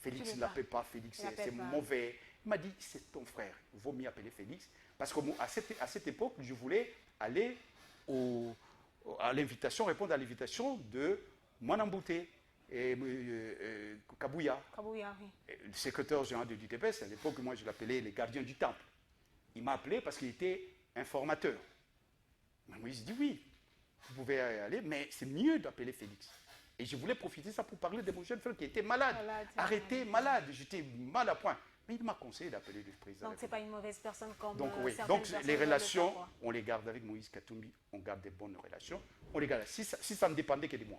Félix ne l'appelle pas, Félix, c'est mauvais. Il m'a dit, c'est ton frère, il vaut mieux appeler Félix. Parce qu'à cette époque, je voulais aller au répondre à l'invitation de Mwanambouté et Kabouya, oui. le secrétaire général de l'UDPS. À l'époque, moi, je l'appelais les gardiens du temple. Il m'a appelé parce qu'il était informateur. Moïse dit oui, vous pouvez y aller, mais c'est mieux d'appeler Félix. Et je voulais profiter de ça pour parler de mon jeune frère qui était malade, arrêté, malade. J'étais mal à point. Mais il m'a conseillé d'appeler le président. Donc, ce n'est pas une mauvaise personne comme donc, oui. Donc, les relations, on les garde avec Moïse Katumbi, on garde des bonnes relations. On les garde. Si ça ne dépendait que de moi.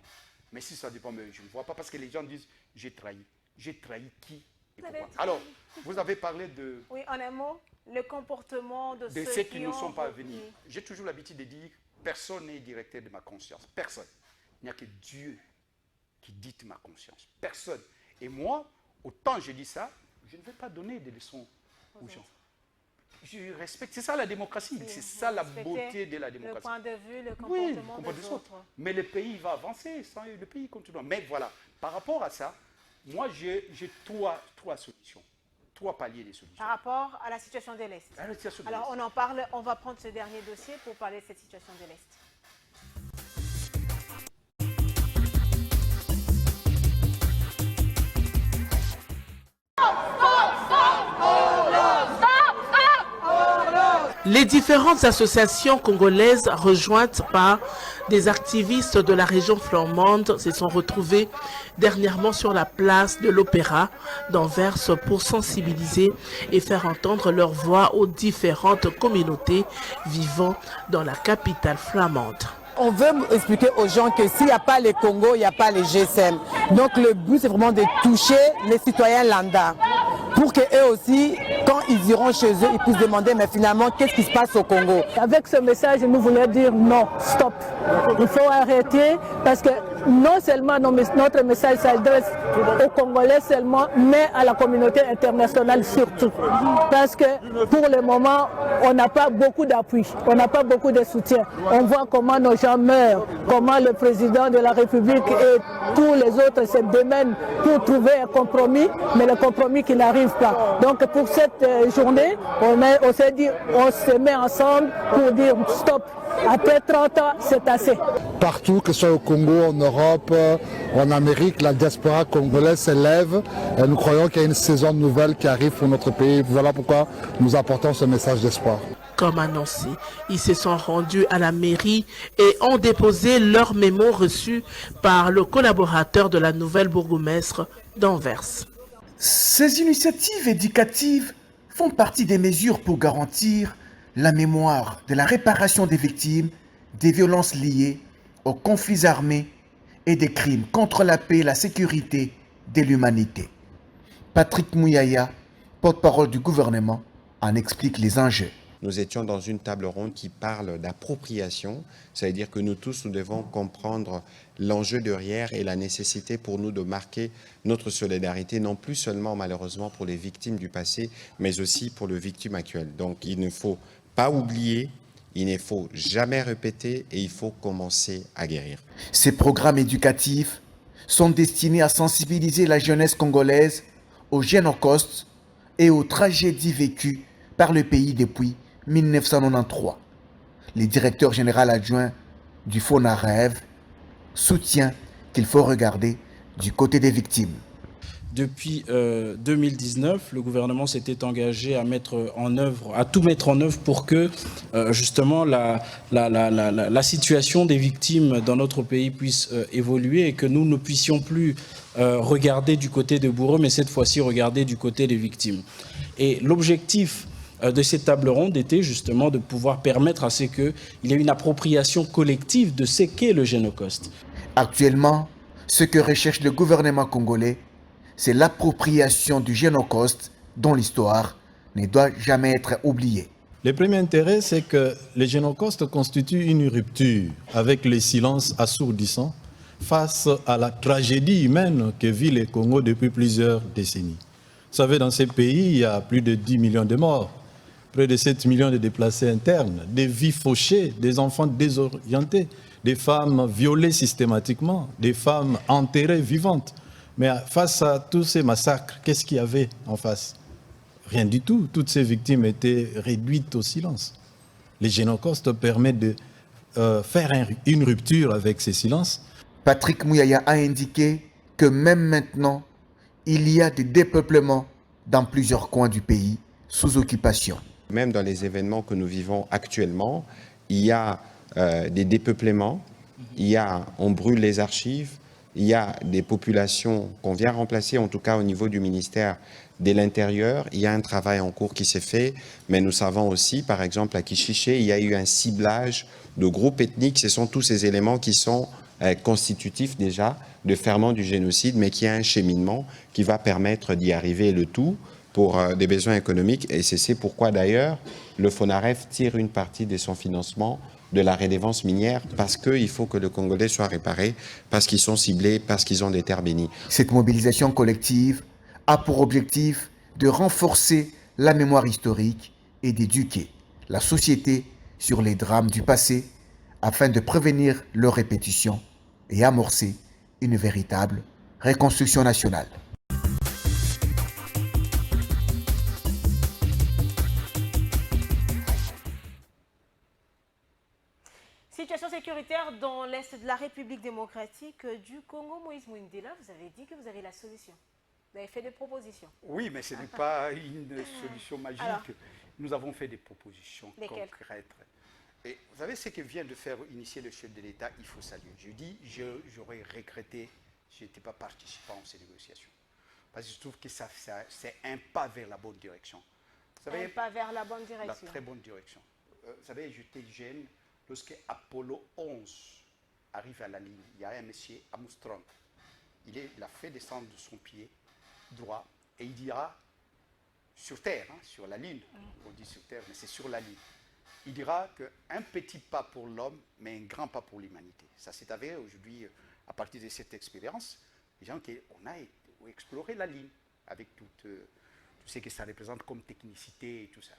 Mais si ça dépend, je ne vois pas parce que les gens disent j'ai trahi. J'ai trahi qui et pourquoi? Alors, vous avez parlé de... Oui, en un mot, le comportement de ceux qui ne sont pas venus. J'ai toujours l'habitude de dire personne n'est directeur de ma conscience. Personne. Il n'y a que Dieu qui dicte ma conscience. Personne. Et moi, autant je dis ça, je ne vais pas donner des leçons aux gens. Je respecte. C'est ça la démocratie. Oui, c'est ça la beauté de la démocratie. Le point de vue, le comportement des autres. Mais le pays va avancer. Le pays continue. Mais voilà, par rapport à ça, moi, j'ai trois solutions. 3 paliers de solutions. Par rapport à la situation de l'Est. Alors, on en parle. On va prendre ce dernier dossier pour parler de cette situation de l'Est. Les différentes associations congolaises rejointes par des activistes de la région flamande se sont retrouvées dernièrement sur la place de l'Opéra d'Anvers pour sensibiliser et faire entendre leur voix aux différentes communautés vivant dans la capitale flamande. On veut expliquer aux gens que s'il n'y a pas les Congo, il n'y a pas les GSM. Donc le but, c'est vraiment de toucher les citoyens lambda pour qu'eux aussi, quand ils iront chez eux, ils puissent demander mais finalement, qu'est-ce qui se passe au Congo? Avec ce message, nous voulons dire non, stop. Il faut arrêter parce que non seulement notre message s'adresse aux Congolais seulement, mais à la communauté internationale surtout. Parce que pour le moment, on n'a pas beaucoup d'appui, on n'a pas beaucoup de soutien. On voit comment nos gens meurent, comment le président de la République et tous les autres se démènent pour trouver un compromis, mais le compromis qui n'arrive pas. Donc pour cette journée, on s'est dit, on se met ensemble pour dire stop. Après 30 ans, c'est assez. Partout, que ce soit au Congo, en Europe, en Amérique, la diaspora congolaise s'élève. Et nous croyons qu'il y a une saison nouvelle qui arrive pour notre pays. Voilà pourquoi nous apportons ce message d'espoir. Comme annoncé, ils se sont rendus à la mairie et ont déposé leur mémo reçu par le collaborateur de la nouvelle bourgmestre d'Anvers. Ces initiatives éducatives font partie des mesures pour garantir la mémoire de la réparation des victimes des violences liées aux conflits armés et des crimes contre la paix et la sécurité de l'humanité. Patrick Mouyaya, porte-parole du gouvernement, en explique les enjeux. Nous étions dans une table ronde qui parle d'appropriation, c'est-à-dire que nous tous, nous devons comprendre l'enjeu derrière et la nécessité pour nous de marquer notre solidarité, non plus seulement malheureusement pour les victimes du passé, mais aussi pour les victimes actuelles. Donc il ne faut pas oublier, il ne faut jamais répéter et il faut commencer à guérir. Ces programmes éducatifs sont destinés à sensibiliser la jeunesse congolaise au Génocide et aux tragédies vécues par le pays depuis 1993. Le directeur général adjoint du FONAREV soutient qu'il faut regarder du côté des victimes. Depuis 2019, le gouvernement s'était engagé à tout mettre en œuvre pour que justement la situation des victimes dans notre pays puisse évoluer et que nous ne puissions plus regarder du côté des bourreaux, mais cette fois-ci regarder du côté des victimes. Et l'objectif de cette table ronde était justement de pouvoir permettre à ce qu'il y ait une appropriation collective de ce qu'est le Génocide. Actuellement, ce que recherche le gouvernement congolais, c'est l'appropriation du Génocide dont l'histoire ne doit jamais être oubliée. Le premier intérêt, c'est que le Génocide constitue une rupture avec le silence assourdissant face à la tragédie humaine que vit le Congo depuis plusieurs décennies. Vous savez, dans ces pays, il y a plus de 10 millions de morts, près de 7 millions de déplacés internes, des vies fauchées, des enfants désorientés, des femmes violées systématiquement, des femmes enterrées vivantes. Mais face à tous ces massacres, qu'est-ce qu'il y avait en face? Rien du tout. Toutes ces victimes étaient réduites au silence. Le Génocide permet de faire une rupture avec ces silences. Patrick Mouyaya a indiqué que même maintenant, il y a des dépeuplements dans plusieurs coins du pays sous occupation. Même dans les événements que nous vivons actuellement, il y a des dépeuplements, on brûle les archives, il y a des populations qu'on vient remplacer, en tout cas au niveau du ministère de l'Intérieur. Il y a un travail en cours qui s'est fait, mais nous savons aussi, par exemple, à Kichiché, il y a eu un ciblage de groupes ethniques. Ce sont tous ces éléments qui sont constitutifs déjà de ferment du génocide, mais qui a un cheminement qui va permettre d'y arriver, le tout pour des besoins économiques. Et c'est pourquoi d'ailleurs le FONAREF tire une partie de son financement de la redevance minière, parce qu'il faut que le Congolais soit réparé, parce qu'ils sont ciblés, parce qu'ils ont des terres bénies. Cette mobilisation collective a pour objectif de renforcer la mémoire historique et d'éduquer la société sur les drames du passé afin de prévenir leur répétition et amorcer une véritable reconstruction nationale. Situation sécuritaire dans l'Est de la République démocratique du Congo. Moïse Mouindela, vous avez dit que vous avez la solution. Vous avez fait des propositions. Oui, mais ce n'est pas une solution magique. Alors, nous avons fait des propositions concrètes. Et vous savez, ce que vient de faire initier le chef de l'État, il faut saluer. Je dis, j'aurais regretté si je n'étais pas participant à ces négociations. Parce que je trouve que c'est un pas vers la bonne direction. Vous savez, un pas vers la bonne direction. La très bonne direction. Vous savez, j'étais jeune. Lorsque Apollo 11 arrive à la ligne, il y a un monsieur, Armstrong. Il a fait descendre de son pied droit et il dira, sur Terre, sur la ligne, on dit sur Terre, mais c'est sur la ligne, il dira qu'un petit pas pour l'homme, mais un grand pas pour l'humanité. Ça s'est avéré aujourd'hui, à partir de cette expérience, les gens on a exploré la ligne avec tout ce que ça représente comme technicité et tout ça.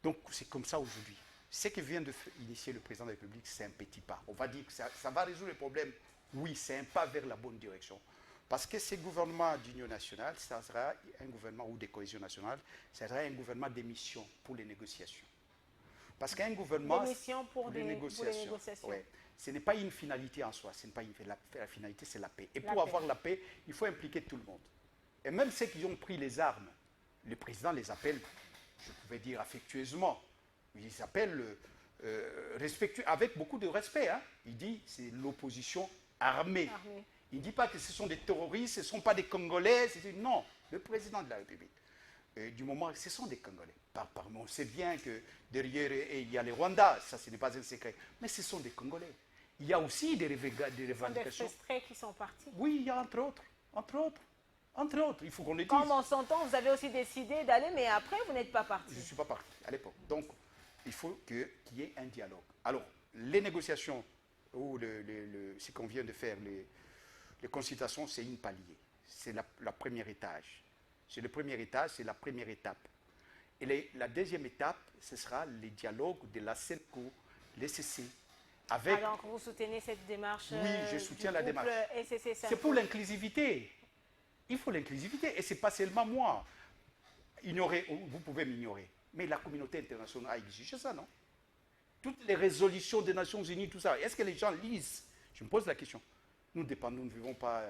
Donc c'est comme ça aujourd'hui. Ce que vient d'initier le président de la République, c'est un petit pas. On va dire que ça va résoudre le problème. Oui, c'est un pas vers la bonne direction. Parce que ce gouvernement d'union nationale, ça sera un gouvernement ou de cohésion nationale, ça sera un gouvernement d'émission pour les négociations. Parce qu'un gouvernement... D'émission pour les négociations. Ouais. Ce n'est pas une finalité en soi. La finalité, c'est la paix. Et pour avoir la paix, il faut impliquer tout le monde. Et même ceux qui ont pris les armes, le président les appelle, je pouvais dire affectueusement, il s'appelle respectueux, avec beaucoup de respect. Il dit c'est l'opposition armée. Il ne dit pas que ce sont des terroristes, ce ne sont pas des Congolais. Non, le président de la République. Du moment, ce sont des Congolais. On sait bien que derrière, il y a les Rwandais, ça ce n'est pas un secret. Mais ce sont des Congolais. Il y a aussi des revendications. Des extraits qui sont partis. Oui, il y a entre autres, il faut qu'on le dise. Comme on s'entend, vous avez aussi décidé d'aller, mais après, vous n'êtes pas parti. Je ne suis pas parti à l'époque. Donc, il faut qu'il y ait un dialogue. Alors, les négociations, ou ce qu'on vient de faire, les consultations, c'est une palier. C'est la première étage. C'est le premier étage, c'est la première étape. Et la deuxième étape, ce sera les dialogues de la CENCO, les CC. Alors, vous soutenez cette démarche? Oui, je soutiens la démarche. C'est pour l'inclusivité. Il faut l'inclusivité. Et ce n'est pas seulement moi. Vous pouvez m'ignorer. Mais la communauté internationale a exigé ça, non? Toutes les résolutions des Nations Unies, tout ça, est-ce que les gens lisent? Je me pose la question. Nous ne vivons pas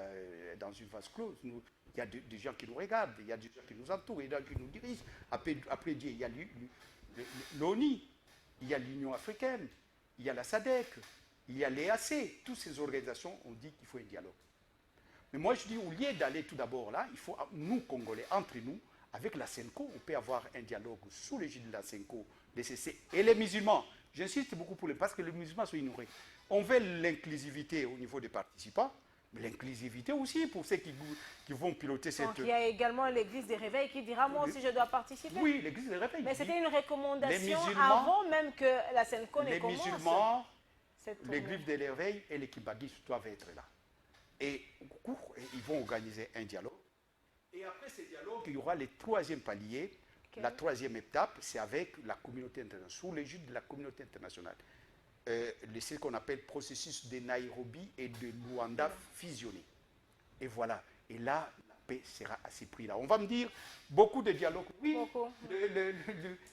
dans une vase close. Il y a des gens qui nous regardent, il y a des gens qui nous entourent, il y a des gens qui nous dirigent. Après Dieu, il y a l'ONU, il y a l'Union africaine, il y a la SADC, il y a l'EAC. Toutes ces organisations ont dit qu'il faut un dialogue. Mais moi, je dis, au lieu d'aller tout d'abord là, il faut, nous, Congolais, entre nous, avec la CENCO, on peut avoir un dialogue sous l'égide de la CENCO, les CC et les musulmans. J'insiste beaucoup parce que les musulmans sont ignorés. On veut l'inclusivité au niveau des participants, mais l'inclusivité aussi pour ceux qui vont piloter cette... Donc il y a également l'église des réveils qui dira, moi aussi je dois participer. Oui, l'église des réveils. Mais c'était une recommandation avant même que la CENCO ne commence. Les musulmans, l'église des réveils et les Kibagis doivent être là. Et ils vont organiser un dialogue. Et après ce dialogue, il y aura le troisième palier. Okay. La troisième étape, c'est avec la communauté internationale, sous l'égide de la communauté internationale. Ce qu'on appelle processus de Nairobi et de Luanda fusionnés. Et voilà. Et là, la paix sera à ces prix-là. On va me dire, beaucoup de dialogues. Oui,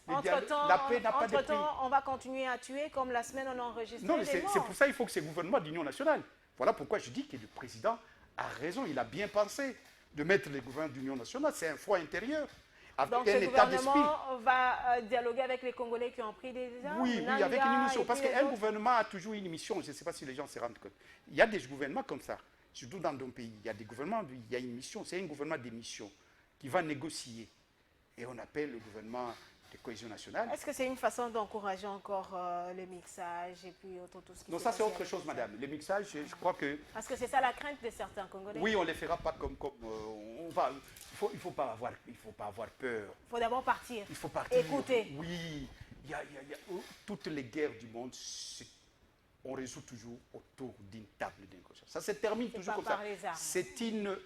la paix n'a pas de prix. Entre-temps, on va continuer à tuer comme la semaine on a enregistré. Non, mais c'est pour ça qu'il faut que ce gouvernement d'union nationale. Voilà pourquoi je dis que le président a raison, il a bien pensé de mettre les gouvernements d'union nationale. C'est un foie intérieur. Donc ce gouvernement va dialoguer avec les Congolais qui ont pris des armes. Oui, avec une mission. Parce qu'un gouvernement a toujours une mission. Je ne sais pas si les gens se rendent compte. Il y a des gouvernements comme ça. Surtout dans nos pays. Il y a des gouvernements, il y a une mission. C'est un gouvernement des missions qui va négocier. Et on appelle le gouvernement de cohésion nationale. Est-ce que c'est une façon d'encourager encore le mixage et puis tout ce qui Non, ça c'est autre chose, madame. Le mixage, je crois que... Parce que c'est ça la crainte de certains Congolais. Oui, on ne les fera pas comme on va... Il ne faut pas avoir peur. Il faut d'abord partir. Il faut partir. Écouter. Oui. Toutes les guerres du monde, on résout toujours autour d'une table de négociation. Ça se termine toujours comme ça. C'est une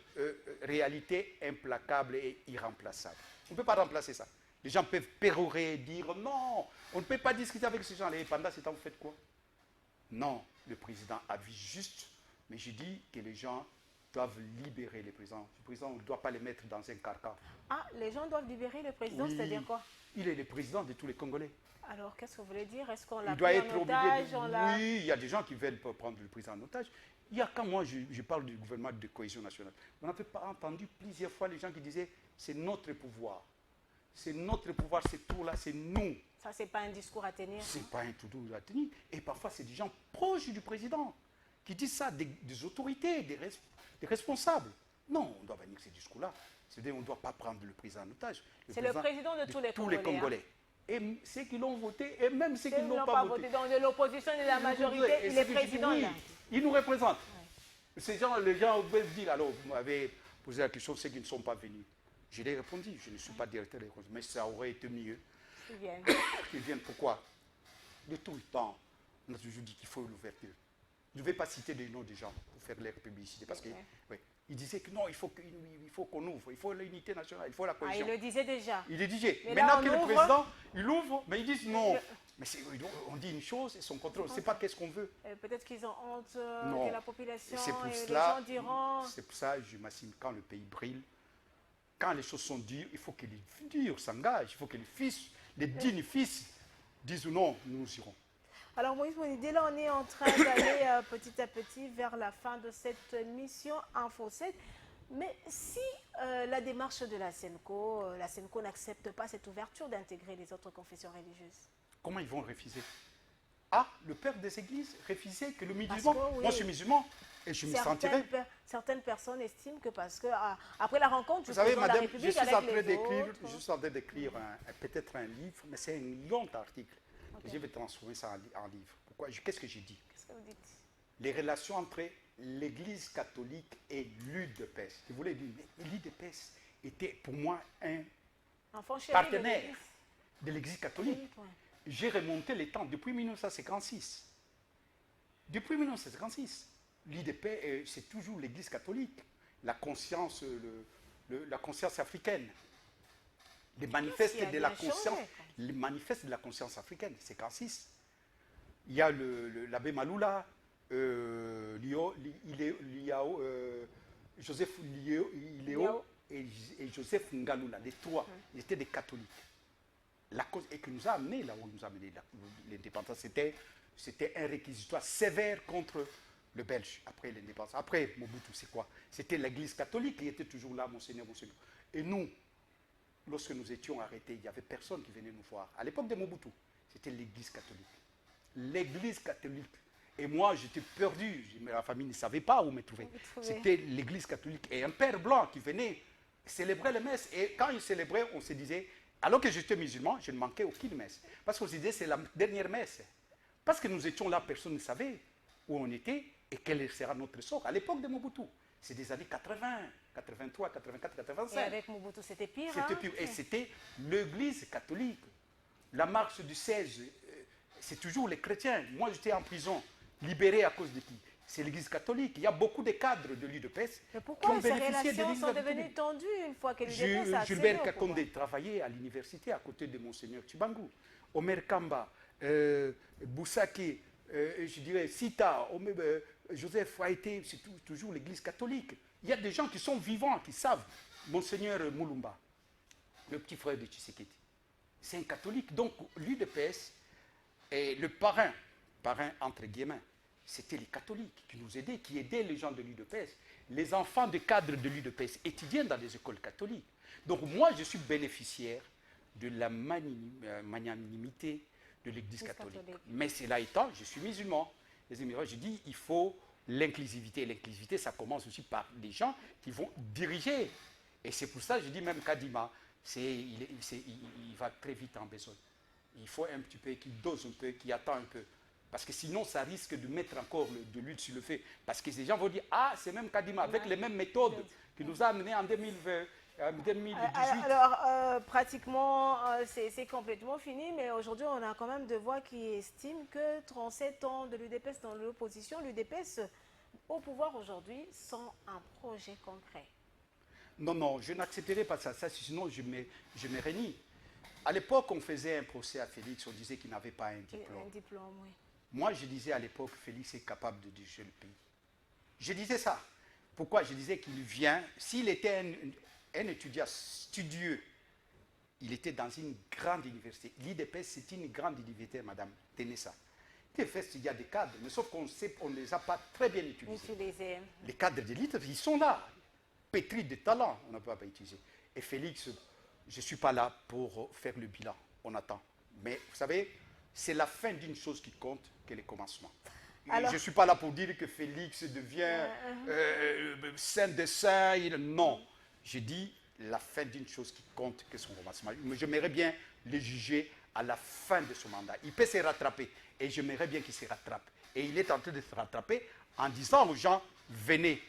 réalité implacable et irremplaçable. On ne peut pas remplacer ça. Les gens peuvent pérorer, dire non, on ne peut pas discuter avec ces gens-là. Et pendant ce temps, vous faites quoi? Non, le président avise juste, mais je dis que les gens doivent libérer le président. Le président, on ne doit pas les mettre dans un carcan. Ah, les gens doivent libérer le président, oui. C'est-à-dire quoi? Il est le président de tous les Congolais. Alors, qu'est-ce que vous voulez dire? Est-ce qu'on l'a pris en otage? Oui, il y a des gens qui veulent prendre le président en otage. Il y a quand moi, je parle du gouvernement de cohésion nationale. On n'avait pas entendu plusieurs fois les gens qui disaient c'est notre pouvoir. C'est notre pouvoir, c'est tout là, c'est nous. Ça, c'est pas un discours à tenir. C'est pas un discours à tenir. Et parfois, c'est des gens proches du président qui disent ça, des autorités, des responsables. Non, on doit bannir ces discours-là. C'est-à-dire qu'on ne doit pas prendre le président en otage. C'est le président de tous les Congolais. Et ceux qui l'ont voté, et même ceux qui ne l'ont pas voté. Donc, de l'opposition et de la majorité, il est président là. Il nous représente. Ouais. Ces gens, les gens peuvent dire, alors, vous m'avez posé la question, ceux qui ne sont pas venus. Je l'ai répondu, je ne suis pas directeur des conseils, mais ça aurait été mieux. Qu'ils viennent. Pourquoi? De tout le temps, on a toujours dit qu'il faut l'ouverture. Je ne vais pas citer les noms des gens pour faire leur publicité, parce que il disait que non, il faut qu'on ouvre, il faut l'unité nationale, il faut la cohésion. Ah, il le disait déjà. Il le disait. Mais maintenant que le président, il ouvre, mais ils disent non. Mais on dit une chose et son contrôle, on ne sait pas qu'est-ce qu'on veut. Peut-être qu'ils ont honte de la population, et les gens diront... C'est pour ça, je m'assime, quand le pays brille, quand les choses sont dures, il faut que les durs s'engagent, il faut que les fils, les dignes fils disent non, nous irons. Alors Moïse Monidé, là on est en train d'aller petit à petit vers la fin de cette mission Info 7. Mais si la démarche de la SENCO n'accepte pas cette ouverture d'intégrer les autres confessions religieuses? Comment ils vont refuser? Ah, le père des églises refusait que le musulman, moi je suis musulman et je me sentirais... Certaines personnes estiment que parce que après la rencontre du Vous savez, président madame, de la République je suis en train d'écrire peut-être un livre, mais c'est un long article. Okay. Je vais transformer ça en livre. Pourquoi? Qu'est-ce que j'ai dit? Qu'est-ce que vous dites? Les relations entre l'Église catholique et l'UDPS. Je voulais dire, l'UDPS était pour moi un partenaire de l'Église catholique. J'ai remonté les temps depuis 1956. Depuis 1956, l'UDPS, c'est toujours l'Église catholique, la conscience africaine. Les manifestes de la conscience africaine, c'est 56. Il y a l'abbé Maloula, Joseph Iléo et Joseph Ngaloula, les trois, ils étaient des catholiques. La cause, et qui nous a amené là où nous a amené l'indépendance, c'était un réquisitoire sévère contre le Belge après l'indépendance. Après Mobutu, c'est quoi? C'était l'Église catholique qui était toujours là, Monseigneur. Et nous, lorsque nous étions arrêtés, il n'y avait personne qui venait nous voir. À l'époque de Mobutu, c'était l'Église catholique. L'Église catholique. Et moi, j'étais perdu. Ma famille ne savait pas où me trouver. C'était l'Église catholique. Et un père blanc qui venait célébrer les messes. Et quand il célébrait, on se disait, alors que j'étais musulman, je ne manquais aucune messe. Parce qu'on se disait, c'est la dernière messe. Parce que nous étions là, personne ne savait où on était et quel sera notre sort. À l'époque de Mobutu, c'est des années 80, 83, 84, 85. Et avec Mobutu, c'était pire. C'était pire. Et c'était l'Église catholique. La marche du 16, c'est toujours les chrétiens. Moi, j'étais en prison, libéré à cause de qui? C'est l'Église catholique. Il y a beaucoup de cadres de l'UDPS qui ont bénéficié de l'Église catholique. Ces relations sont devenues tendues une fois que l'UDPS a accédé Gilbert Kakonde travaillait à l'université à côté de Monseigneur Tchibangu. Omer Kamba, Boussaki, je dirais Sita, Joseph a été, c'est toujours l'Église catholique. Il y a des gens qui sont vivants, qui savent. Monseigneur Mulumba, le petit frère de Tshisekedi, c'est un catholique. Donc l'UDPS est le parrain entre guillemets, c'était les catholiques qui nous aidaient, qui aidaient les gens de l'UDPS. Les enfants de cadres de l'UDPS étudiaient dans des écoles catholiques. Donc moi, je suis bénéficiaire de la magnanimité de l'Église catholique. Mais cela étant, je suis musulman. Les Émirats, je dis, il faut l'inclusivité. L'inclusivité, ça commence aussi par des gens qui vont diriger. Et c'est pour ça que je dis même Kadima, il va très vite en besoin. Il faut un petit peu, qu'il dose un peu, qu'il attend un peu. Parce que sinon, ça risque de mettre encore de l'huile sur le feu. Parce que ces gens vont dire, ah, c'est même Kadima, avec les mêmes méthodes qui nous a amenés en 2020. 2018. Alors, pratiquement, c'est complètement fini, mais aujourd'hui, on a quand même des voix qui estiment que 37 ans de l'UDPS dans l'opposition, l'UDPS au pouvoir aujourd'hui, sans un projet concret. Non, non, je n'accepterai pas ça. Sinon, je me réunis. À l'époque, on faisait un procès à Félix, on disait qu'il n'avait pas un diplôme. Un diplôme, oui. Moi, je disais à l'époque, Félix est capable de diriger le pays. Je disais ça. Pourquoi? Je disais qu'il vient, s'il était un étudiant studieux, il était dans une grande université. L'IDPS, c'est une grande université, Madame Tenessa. L'IDPS, il y a des cadres, mais sauf qu'on ne les a pas très bien utilisés. Les cadres d'élite, ils sont là, pétris de talent, on n'a pas utilisé. Et Félix, je ne suis pas là pour faire le bilan, on attend. Mais vous savez, c'est la fin d'une chose qui compte que le commencement. Alors, je ne suis pas là pour dire que Félix devient saint de saint. Non, je dis la fin d'une chose qui compte que son commencement. J'aimerais bien le juger à la fin de son mandat. Il peut se rattraper et j'aimerais bien qu'il se rattrape. Et il est en train de se rattraper en disant aux gens, venez,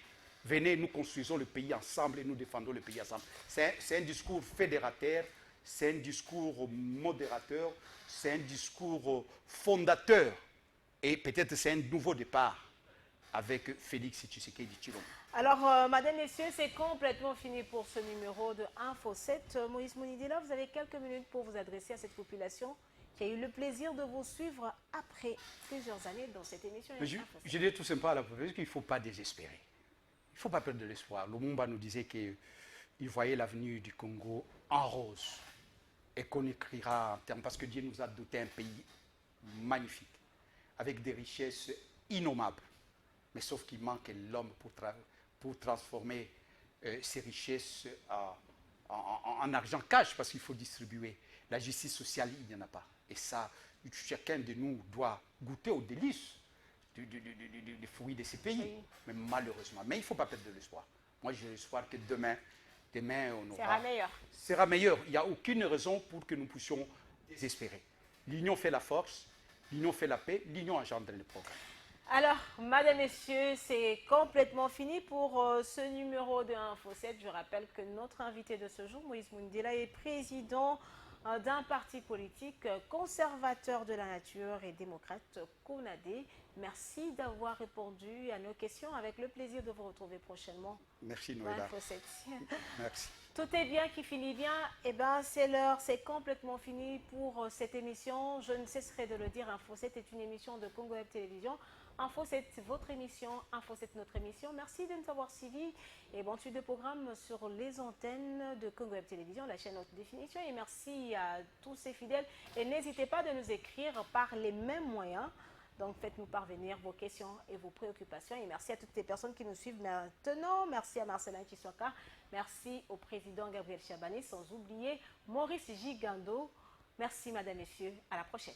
venez, nous construisons le pays ensemble et nous défendons le pays ensemble. C'est un discours fédérateur, c'est un discours modérateur, c'est un discours fondateur. Et peut-être c'est un nouveau départ avec Félix Tshisekedi Tshilombo. Alors, Madame, Messieurs, c'est complètement fini pour ce numéro de Info 7. Moïse Mounidila, vous avez quelques minutes pour vous adresser à cette population qui a eu le plaisir de vous suivre après plusieurs années dans cette émission. Je dis tout simplement à la population qu'il ne faut pas désespérer. Il ne faut pas perdre de l'espoir. Lumumba nous disait qu'il voyait l'avenir du Congo en rose et qu'on écrira en termes, parce que Dieu nous a doté un pays magnifique, avec des richesses innommables. Mais sauf qu'il manque l'homme pour transformer ces richesses en argent cash, parce qu'il faut distribuer. La justice sociale, il n'y en a pas. Et ça, chacun de nous doit goûter aux délices des fruits de ces pays. Oui. Mais malheureusement. Mais il ne faut pas perdre de l'espoir. Moi, j'ai l'espoir que demain on aura... Sera meilleur. Sera meilleur. Il n'y a aucune raison pour que nous puissions désespérer. L'union fait la force. L'union fait la paix, l'union engendre le progrès. Alors, Madame, Messieurs, c'est complètement fini pour ce numéro de Info 7. Je rappelle que notre invité de ce jour, Moïse Mounidila, est président d'un parti politique conservateur de la nature et démocrate, CONADE. Merci d'avoir répondu à nos questions. Avec le plaisir de vous retrouver prochainement. Merci, Noëlla. Info 7. Merci. Tout est bien qui finit bien. Eh bien, c'est l'heure, c'est complètement fini pour cette émission. Je ne cesserai de le dire, Info 7 est une émission de Congo Web Télévision. Info 7, c'est votre émission. Info 7, notre émission. Merci de nous avoir suivis. Et bon suite de programme sur les antennes de Congo Web Télévision, la chaîne Haute Définition. Et merci à tous ces fidèles. Et n'hésitez pas de nous écrire par les mêmes moyens. Donc, faites-nous parvenir vos questions et vos préoccupations. Et merci à toutes les personnes qui nous suivent maintenant. Merci à Marcelin Chiswaka. Merci au président Gabriel Chabani. Sans oublier Maurice Gigando. Merci, Madame, Messieurs. À la prochaine.